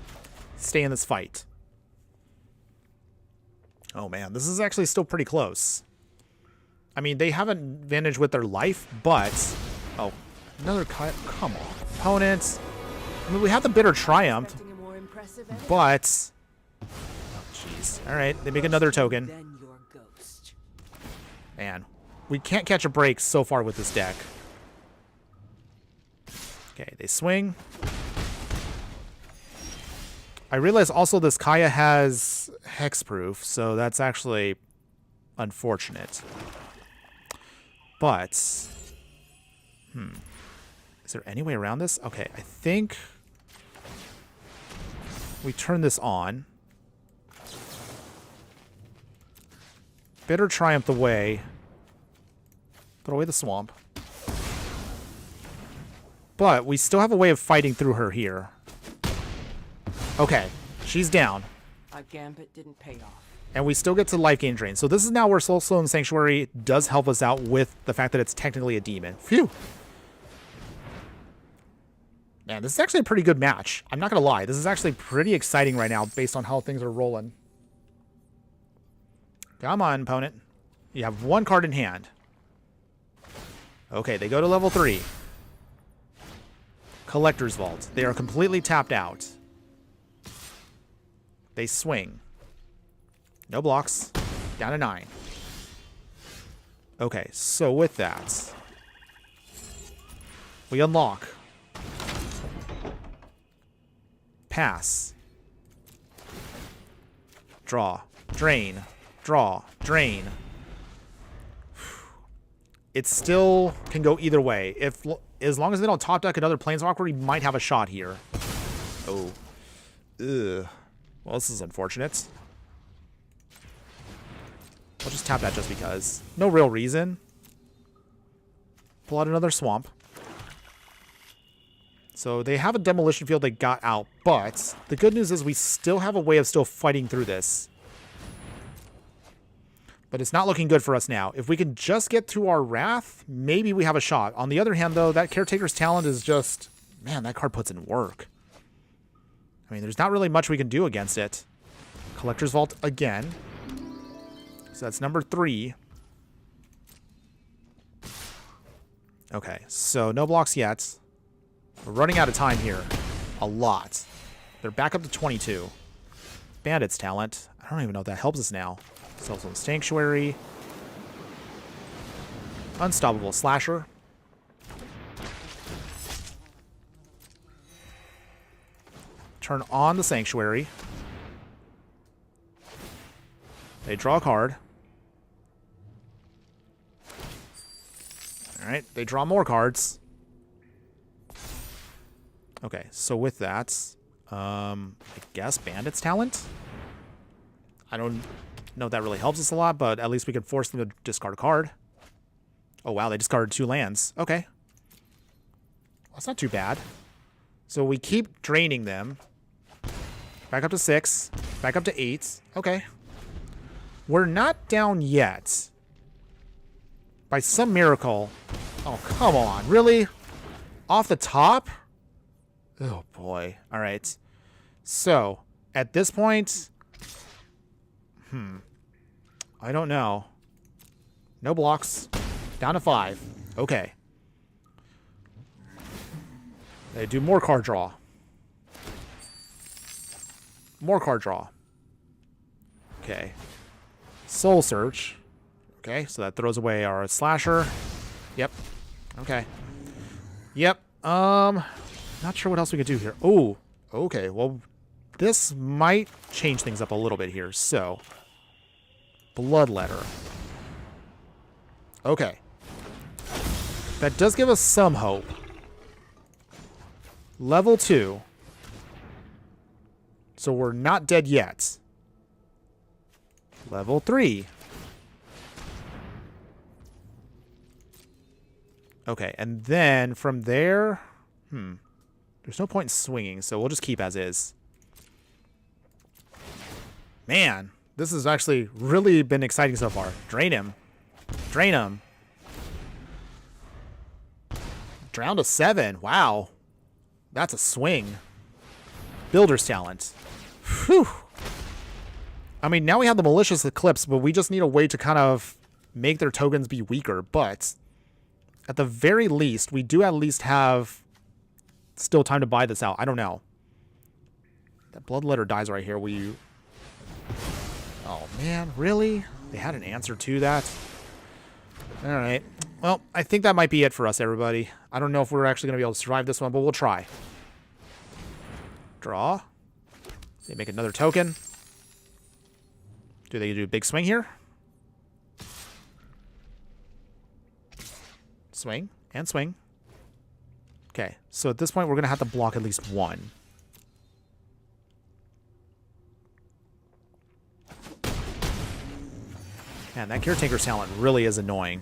stay in this fight. Oh, man. This is actually still pretty close. I mean, they have an advantage with their life, but... Oh, another cut. Come on. Opponents. I mean, we have the Bitter Triumph, but... Oh, jeez. All right, they make another token. Man, we can't catch a break so far with this deck. Okay, they swing. I realize also this Kaya has hexproof, so that's actually unfortunate. But, is there any way around this? Okay, I think we turn this on. Bitter Triumph away. Throw away the swamp. But we still have a way of fighting through her here. Okay, she's down. Our gambit didn't pay off. And we still get to life gain drain. So this is now where Soulstone Sanctuary does help us out with the fact that it's technically a demon. Phew. Man, this is actually a pretty good match. I'm not going to lie. This is actually pretty exciting right now based on how things are rolling. Come on, opponent. You have one card in hand. Okay, they go to level 3. Collector's Vault. They are completely tapped out. They swing. No blocks. Down to 9. Okay, so with that, we unlock. Pass. Draw. Drain. Draw. Drain. It still can go either way. As long as they don't top deck another Planeswalker, we might have a shot here. Oh. Ugh. Well, this is unfortunate. I'll just tap that just because. No real reason. Pull out another swamp. So they have a demolition field they got out, but the good news is we still have a way of still fighting through this. But it's not looking good for us now. If we can just get through our Wrath, maybe we have a shot. On the other hand, though, that Caretaker's Talent is just... Man, that card puts in work. I mean, there's not really much we can do against it. Collector's Vault again. So that's number 3. Okay, so no blocks yet. We're running out of time here. A lot. They're back up to 22. Bandit's Talent. I don't even know if that helps us now. Soulstone Sanctuary. Unstoppable Slasher. Turn on the Sanctuary. They draw a card. Alright, they draw more cards. Okay, so with that, I guess Bandit's Talent? I don't know if that really helps us a lot, but at least we can force them to discard a card. Oh, wow, they discarded 2 lands. Okay. Well, that's not too bad. So we keep draining them. Back up to 6. Back up to 8. Okay. We're not down yet. By some miracle. Oh, come on. Really? Off the top? Oh, boy. All right. So, at this point... I don't know. No blocks. Down to 5. Okay. They do more card draw. More card draw. Okay. Soul Search. Okay, so that throws away our Slasher. Yep. Okay. Yep. Not sure what else we could do here. Oh, okay. Well, this might change things up a little bit here. So, Bloodletter. Okay. That does give us some hope. Level 2. So we're not dead yet. Level 3. Okay, and then from there... There's no point in swinging, so we'll just keep as is. Man, this has actually really been exciting so far. Drain him. Drain him. Drown to 7. Wow. That's a swing. Builder's talent. Whew. I mean, now we have the malicious eclipse, but we just need a way to kind of make their tokens be weaker. But at the very least, we do at least have still time to buy this out. I don't know. That bloodletter dies right here. Oh, man. Really? They had an answer to that? All right. Well, I think that might be it for us, everybody. I don't know if we're actually going to be able to survive this one, but we'll try. Draw. They make another token. Do they do a big swing here? Swing and swing. Okay, so at this point, we're going to have to block at least one. Man, that Caretaker's talent really is annoying.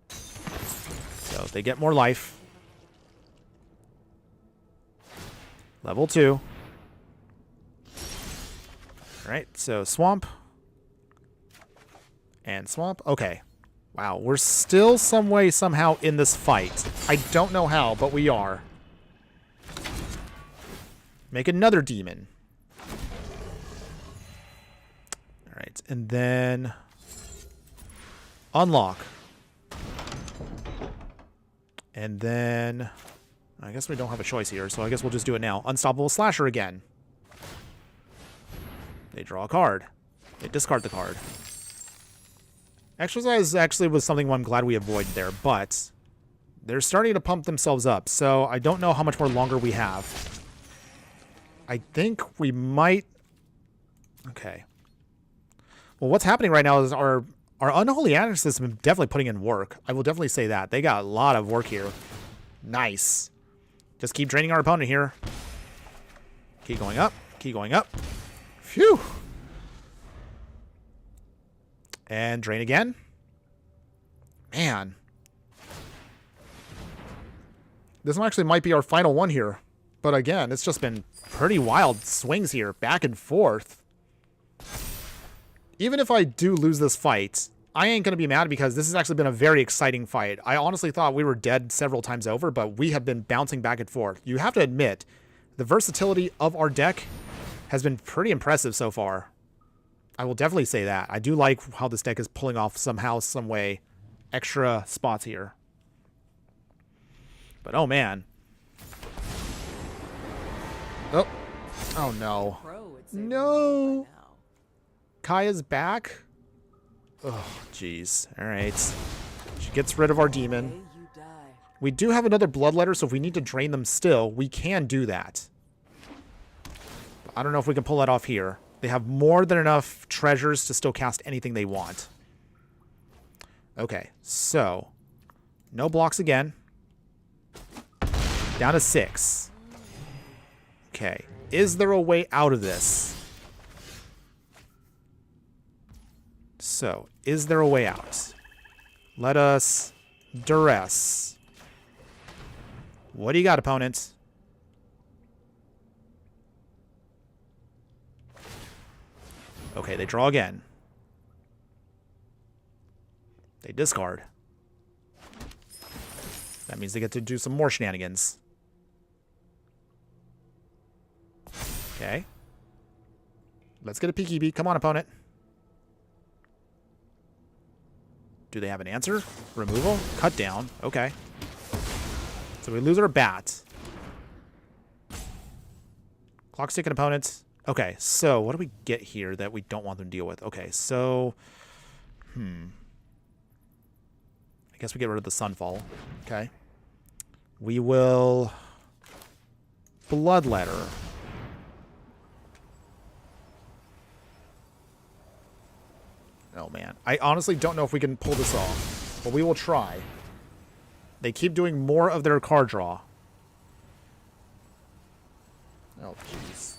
So they get more life. Level 2. Alright, so swamp. And swamp. Okay. Wow, we're still some way, somehow in this fight. I don't know how, but we are. Make another demon. Alright, and then unlock. And then I guess we don't have a choice here, so I guess we'll just do it now. Unstoppable Slasher again. They draw a card. They discard the card. Exercise actually was something I'm glad we avoided there, but they're starting to pump themselves up, so I don't know how much more longer we have. I think we might... Okay. Well, what's happening right now is our Unholy Anarchists have been definitely putting in work. I will definitely say that. They got a lot of work here. Nice. Just keep draining our opponent here. Keep going up. Keep going up. Phew. And drain again. Man. This one actually might be our final one here. But again, it's just been pretty wild swings here. Back and forth. Even if I do lose this fight, I ain't going to be mad because this has actually been a very exciting fight. I honestly thought we were dead several times over, but we have been bouncing back and forth. You have to admit, the versatility of our deck has been pretty impressive so far. I will definitely say that. I do like how this deck is pulling off somehow, some way, extra spots here. But oh man. Oh. Oh no. No. Kaya's back. Oh, jeez. All right. She gets rid of our demon. We do have another bloodletter, so if we need to drain them still, we can do that. I don't know if we can pull that off here. They have more than enough treasures to still cast anything they want. Okay, so no blocks again. Down to 6. Okay, is there a way out of this? So, is there a way out? Let us duress. What do you got, opponent? Okay, they draw again. They discard. That means they get to do some more shenanigans. Okay. Let's get a peeky beat. Come on, opponent. Do they have an answer? Removal? Cut down. Okay. So we lose our bat. Clock stick and opponents. Okay, so what do we get here that we don't want them to deal with? Okay, so... I guess we get rid of the Sunfall. Okay. We will... Bloodletter. Oh, man. I honestly don't know if we can pull this off, but we will try. They keep doing more of their card draw. Oh, jeez.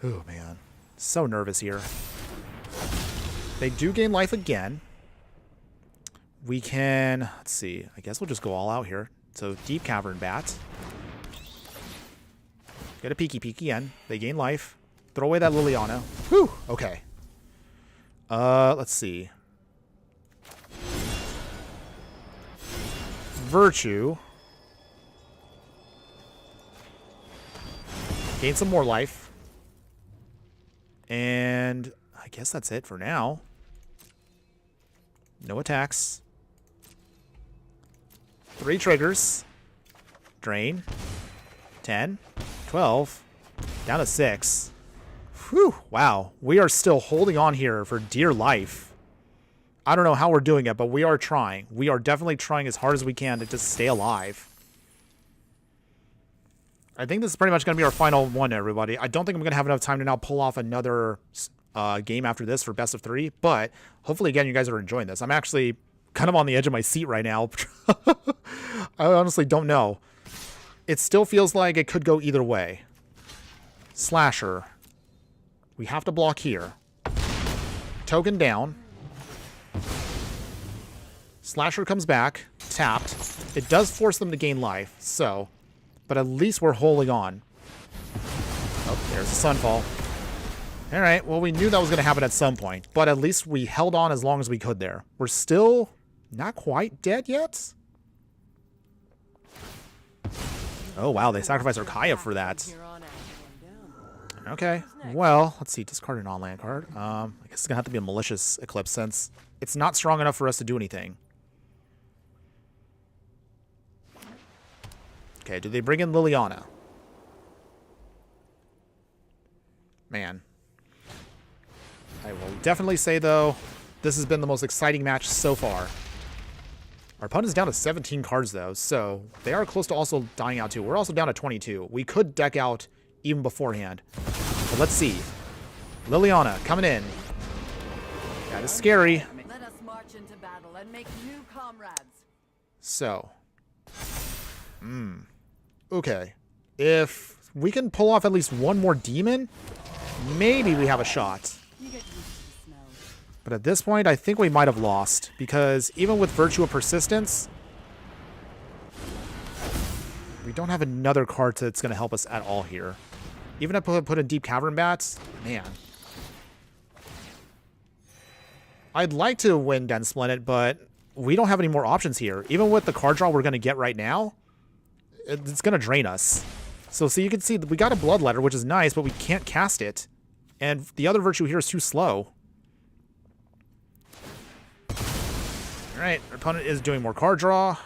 Oh, man. So nervous here. They do gain life again. We can... Let's see. I guess we'll just go all out here. So, Deep Cavern Bat. Get a peeky peek again. They gain life. Throw away that Liliana. Whew. Okay. Let's see. Virtue. Gain some more life. And I guess that's it for now. No attacks. 3 triggers. Drain. 10. 12. Down to 6. Whew. Wow. We are still holding on here for dear life. I don't know how we're doing it, but we are trying. We are definitely trying as hard as we can to just stay alive. I think this is pretty much going to be our final one, everybody. I don't think I'm going to have enough time to now pull off another game after this for best of 3, but hopefully, again, you guys are enjoying this. I'm actually kind of on the edge of my seat right now. I honestly don't know. It still feels like it could go either way. Slasher. We have to block here. Token down. Slasher comes back. Tapped. It does force them to gain life, so... But at least we're holding on. Oh, there's the Sunfall. Alright, well, we knew that was going to happen at some point. But at least we held on as long as we could there. We're still not quite dead yet. Oh, wow, they sacrificed our Kaya for that. Okay, well, let's see. Discard an on-land card. I guess it's going to have to be a Malicious Eclipse since it's not strong enough for us to do anything. Okay, do they bring in Liliana? Man. I will definitely say, though, this has been the most exciting match so far. Our opponent's down to 17 cards, though, so they are close to also dying out, too. We're also down to 22. We could deck out even beforehand. But let's see. Liliana coming in. That is scary. Let us march into battle and make new comrades. So. Okay. If we can pull off at least one more demon, maybe we have a shot. You get used to the smell. But at this point, I think we might have lost. Because even with Virtue of Persistence, we don't have another card that's going to help us at all here. Even if I put in Deep Cavern Bats, man. I'd like to win Dense Splendid, but we don't have any more options here. Even with the card draw we're going to get right now, it's going to drain us. So you can see that we got a Bloodletter, which is nice, but we can't cast it. And the other Virtue here is too slow. Alright, our opponent is doing more card draw.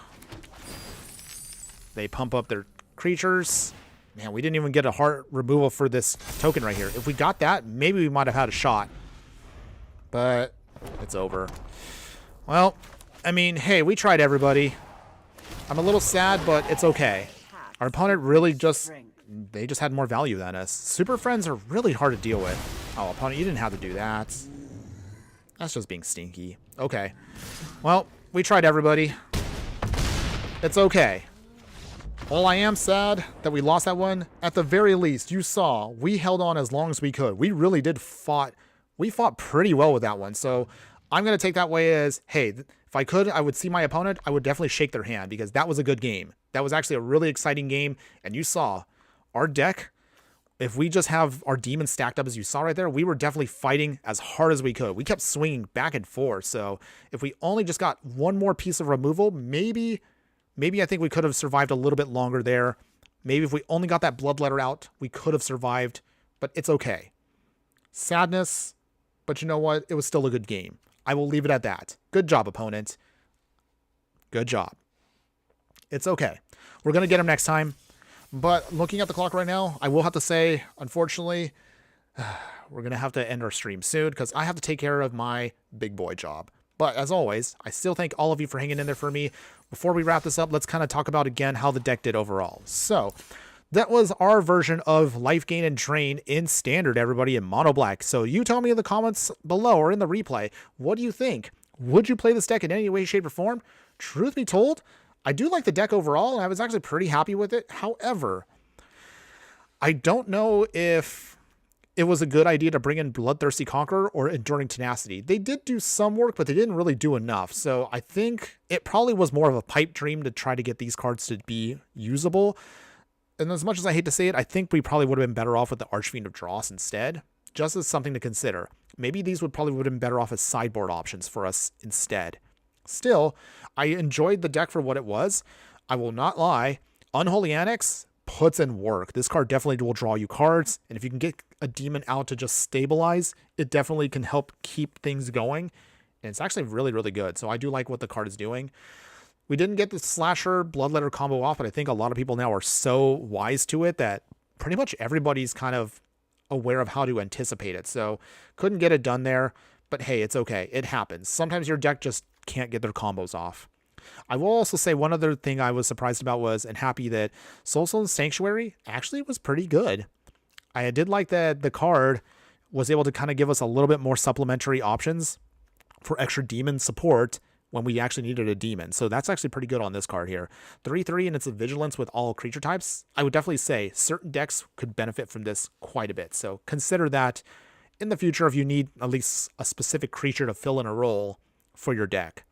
They pump up their creatures. Man, we didn't even get a heart removal for this token right here. If we got that, maybe we might have had a shot. But it's over. Well, I mean, hey, we tried, everybody. I'm a little sad, but it's okay. Our opponent really they just had more value than us. Super Friends are really hard to deal with. Oh, opponent, you didn't have to do that. That's just being stinky. Okay. Well, we tried, everybody. It's okay. Well, I am sad that we lost that one. At the very least, you saw we held on as long as we could. We really did we fought pretty well with that one. So I'm going to take that way as, hey, if I could, I would see my opponent. I would definitely shake their hand because that was a good game. That was actually a really exciting game. And you saw our deck, if we just have our demons stacked up as you saw right there, we were definitely fighting as hard as we could. We kept swinging back and forth. So if we only just got one more piece of removal, maybe I think we could have survived a little bit longer there. Maybe if we only got that Bloodletter out, we could have survived. But it's okay. Sadness, but you know what? It was still a good game. I will leave it at that. Good job, opponent. Good job. It's okay. We're going to get him next time. But looking at the clock right now, I will have to say, unfortunately, we're going to have to end our stream soon because I have to take care of my big boy job. But as always, I still thank all of you for hanging in there for me. Before we wrap this up, let's kind of talk about again how the deck did overall. So that was our version of Life Gain and Drain in Standard, everybody, in Mono Black. So you tell me in the comments below or in the replay, what do you think? Would you play this deck in any way, shape, or form? Truth be told, I do like the deck overall, and I was actually pretty happy with it. However, I don't know if it was a good idea to bring in Bloodthirsty Conqueror or Enduring Tenacity. They did do some work, but they didn't really do enough. So I think it probably was more of a pipe dream to try to get these cards to be usable. And as much as I hate to say it, I think we probably would have been better off with the Archfiend of Dross instead, just as something to consider. Maybe these would have been better off as sideboard options for us instead. Still, I enjoyed the deck for what it was. I will not lie. Unholy Annex puts in work. This card definitely will draw you cards, and if you can get a demon out to just stabilize, it definitely can help keep things going. And it's actually really, really good. So I do like what the card is doing. We didn't get the Slasher Bloodletter combo off, but I think a lot of people now are so wise to it that pretty much everybody's kind of aware of how to anticipate it. So couldn't get it done there, but hey, it's okay. It happens. Sometimes your deck just can't get their combos off. I will also say one other thing I was surprised about was, and happy that Soulstone Sanctuary actually was pretty good. I did like that the card was able to kind of give us a little bit more supplementary options for extra demon support when we actually needed a demon. So that's actually pretty good on this card here. 3/3 and it's a vigilance with all creature types. I would definitely say certain decks could benefit from this quite a bit. So consider that in the future if you need at least a specific creature to fill in a role for your deck.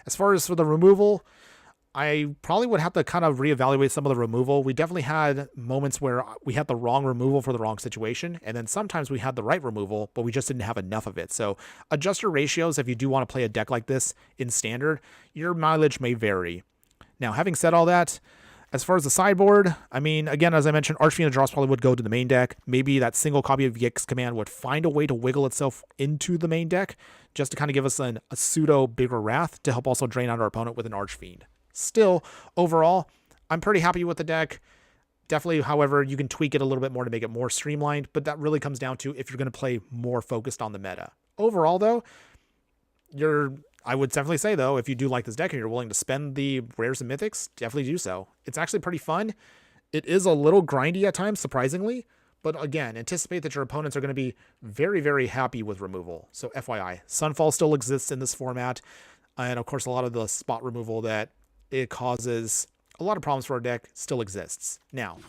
As far as for the removal, I probably would have to kind of reevaluate some of the removal. We definitely had moments where we had the wrong removal for the wrong situation, and then sometimes we had the right removal, but we just didn't have enough of it. So adjust your ratios if you do want to play a deck like this in standard. Your mileage may vary. Now, having said all that, as far as the sideboard, I mean, again, as I mentioned, Archfiend of Dross probably would go to the main deck. Maybe that single copy of Yix Command would find a way to wiggle itself into the main deck just to kind of give us a pseudo bigger Wrath to help also drain out our opponent with an Archfiend. Still, overall, I'm pretty happy with the deck. Definitely, however, you can tweak it a little bit more to make it more streamlined, but that really comes down to if you're going to play more focused on the meta. Overall, though, I would definitely say, though, if you do like this deck and you're willing to spend the rares and mythics, definitely do so. It's actually pretty fun. It is a little grindy at times, surprisingly, but again, anticipate that your opponents are going to be very, very happy with removal. So FYI, Sunfall still exists in this format, and of course, a lot of the spot removal that it causes a lot of problems for our deck still exists. Now,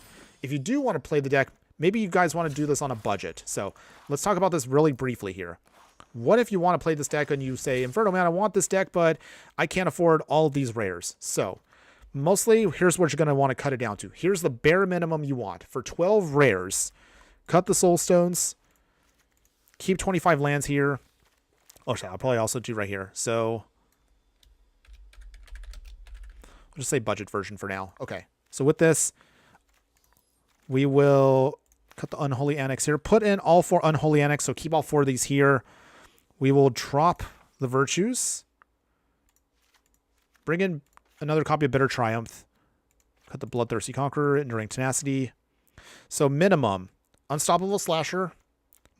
if you do want to play the deck, maybe you guys want to do this on a budget. So let's talk about this really briefly here. What if you want to play this deck and you say, Infernoman, I want this deck, but I can't afford all of these rares. So mostly, here's what you're going to want to cut it down to. Here's the bare minimum you want. For 12 rares, cut the Soul Stones, keep 25 lands here. Oh, I'll probably also do right here. So I'll just say budget version for now. Okay. So with this, we will cut the Unholy Annex here. Put in all 4 Unholy Annex. So keep all 4 of these here. We will drop the Virtues. Bring in another copy of Bitter Triumph. Cut the Bloodthirsty Conqueror, Enduring Tenacity. So minimum, Unstoppable Slasher,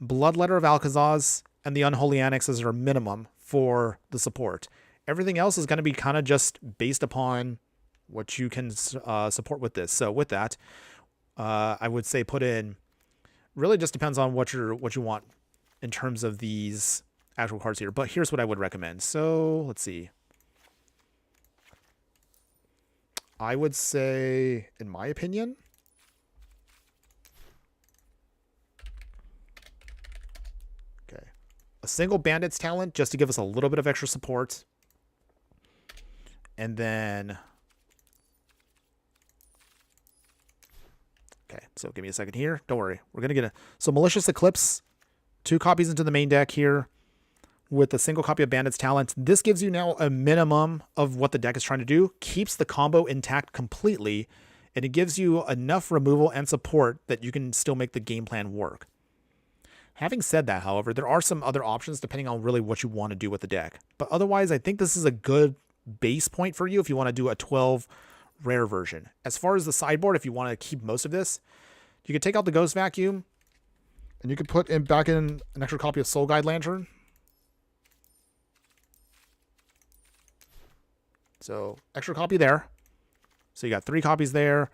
Bloodletter of Alcazaz, and the Unholy Annex is our minimum for the support. Everything else is going to be kind of just based upon what you can support with this. So with that, I would say put in, really just depends on what you want in terms of these actual cards here. But here's what I would recommend. So let's see. I would say, in my opinion, okay, a single Bandit's Talent just to give us a little bit of extra support. And then, okay, so give me a second here. Don't worry. We're going to get so Malicious Eclipse, 2 copies into the main deck here with a single copy of Bandit's Talent. This gives you now a minimum of what the deck is trying to do, keeps the combo intact completely, and it gives you enough removal and support that you can still make the game plan work. Having said that, however, there are some other options depending on really what you want to do with the deck. But otherwise, I think this is a good base point for you if you want to do a 12 rare version. As far as the sideboard, if you want to keep most of this, you could take out the Ghost Vacuum and you could put back in an extra copy of Soul Guide Lantern. So extra copy there. So you got 3 copies there.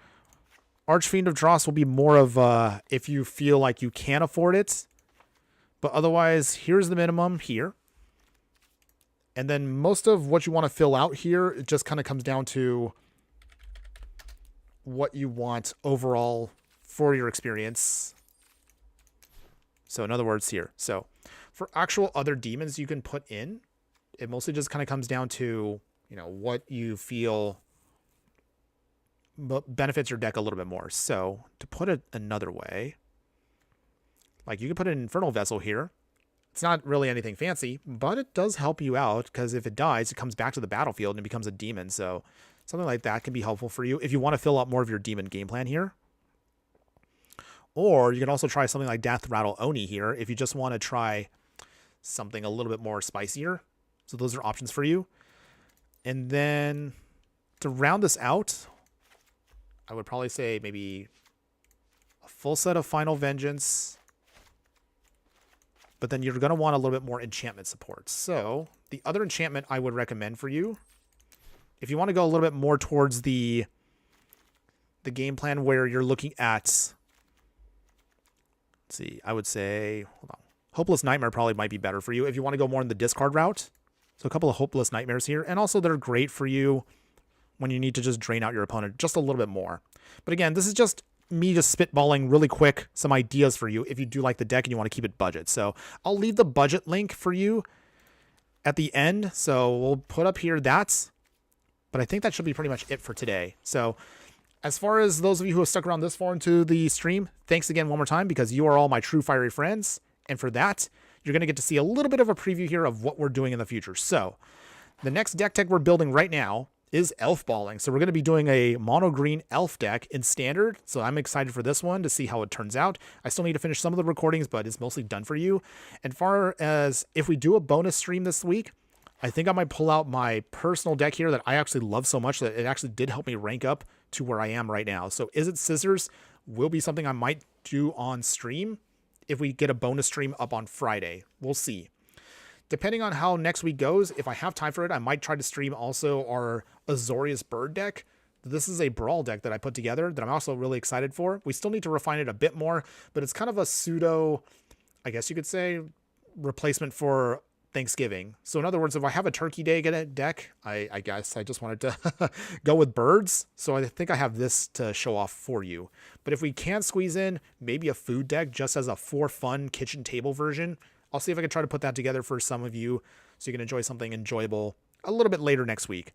Archfiend of Dross will be more of if you feel like you can afford it. But otherwise, here's the minimum here. And then most of what you want to fill out here, it just kind of comes down to what you want overall for your experience. So in other words here. So for actual other demons you can put in, it mostly just kind of comes down to, you know, what you feel benefits your deck a little bit more. So to put it another way, like you can put an Infernal Vessel here. It's not really anything fancy, but it does help you out because if it dies, it comes back to the battlefield and it becomes a demon. So something like that can be helpful for you if you want to fill out more of your demon game plan here. Or you can also try something like Death Rattle Oni here if you just want to try something a little bit more spicier. So those are options for you. And then to round this out, I would probably say maybe a full set of Final Vengeance. But then you're going to want a little bit more enchantment support. So the other enchantment I would recommend for you, if you want to go a little bit more towards the game plan where you're looking at, let's see, I would say, hold on, Hopeless Nightmare probably might be better for you if you want to go more in the discard route. So a couple of Hopeless Nightmares here. And also they're great for you when you need to just drain out your opponent just a little bit more. But again, this is just me just spitballing really quick some ideas for you if you do like the deck and you want to keep it budget. So I'll leave the budget link for you at the end. So we'll put up here that, but I think that should be pretty much it for today. So as far as those of you who have stuck around this far into the stream, thanks again one more time because you are all my true fiery friends. And for that, you're going to get to see a little bit of a preview here of what we're doing in the future. So the next deck tech we're building right now is elf balling. So we're going to be doing a mono green elf deck in standard. So I'm excited for this one to see how it turns out. I still need to finish some of the recordings, but it's mostly done for you. And far as if we do a bonus stream this week, I think I might pull out my personal deck here that I actually love so much that it actually did help me rank up to where I am right now. So Is It Scissors will be something I might do on stream if we get a bonus stream up on Friday. We'll see. Depending on how next week goes, if I have time for it, I might try to stream also our Azorius Bird deck. This is a Brawl deck that I put together that I'm also really excited for. We still need to refine it a bit more, but it's kind of a pseudo, I guess you could say, replacement for Thanksgiving. So in other words, if I have a Turkey Day deck, I guess I just wanted to go with birds. So I think I have this to show off for you. But if we can squeeze in maybe a food deck just as a for fun kitchen table version, I'll see if I can try to put that together for some of you so you can enjoy something enjoyable a little bit later next week.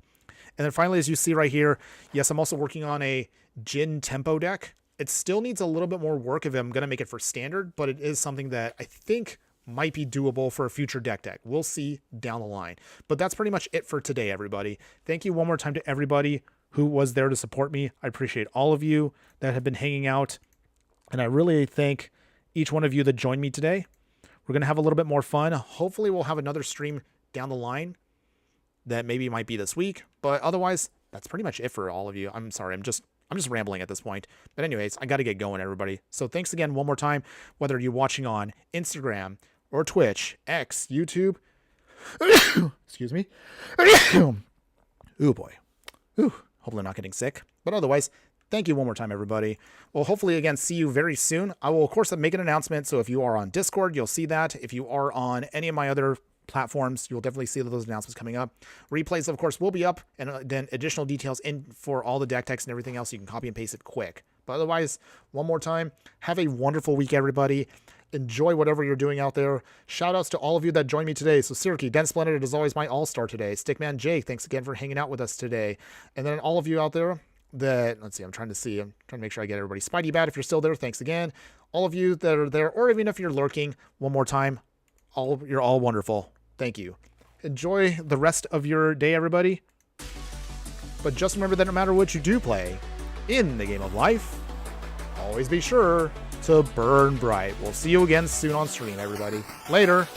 And then finally, as you see right here, yes, I'm also working on a Jin Tempo deck. It still needs a little bit more work if I'm going to make it for standard, but it is something that I think might be doable for a future deck. We'll see down the line. But that's pretty much it for today, everybody. Thank you one more time to everybody who was there to support me. I appreciate all of you that have been hanging out. And I really thank each one of you that joined me today. We're going to have a little bit more fun. Hopefully we'll have another stream down the line that maybe might be this week. But otherwise, that's pretty much it for all of you. I'm sorry. I'm just rambling at this point. But anyways, I got to get going, everybody. So thanks again one more time, whether you're watching on Instagram or Twitch, X, YouTube. Excuse me. Ooh, boy. Ooh, hopefully I'm not getting sick. But otherwise, thank you one more time, everybody. We'll hopefully, again, see you very soon. I will, of course, make an announcement. So if you are on Discord, you'll see that. If you are on any of my other platforms, you'll definitely see those announcements coming up. Replays, of course, will be up. And then additional details in for all the deck text and everything else. You can copy and paste it quick. But otherwise, one more time, have a wonderful week, everybody. Enjoy whatever you're doing out there. Shout outs to all of you that joined me today. So Sirki, Den Splendid is always my all-star today. Stickman Jake, thanks again for hanging out with us today. And then all of you out there that, let's see, I'm trying to make sure I get everybody. Spidey Bat, if you're still there, thanks again. All of you that are there, or even if you're lurking, one more time, you're all wonderful. Thank you. Enjoy the rest of your day, everybody. But just remember that no matter what you do play in the game of life, always be sure to burn bright. We'll see you again soon on stream, everybody. Later.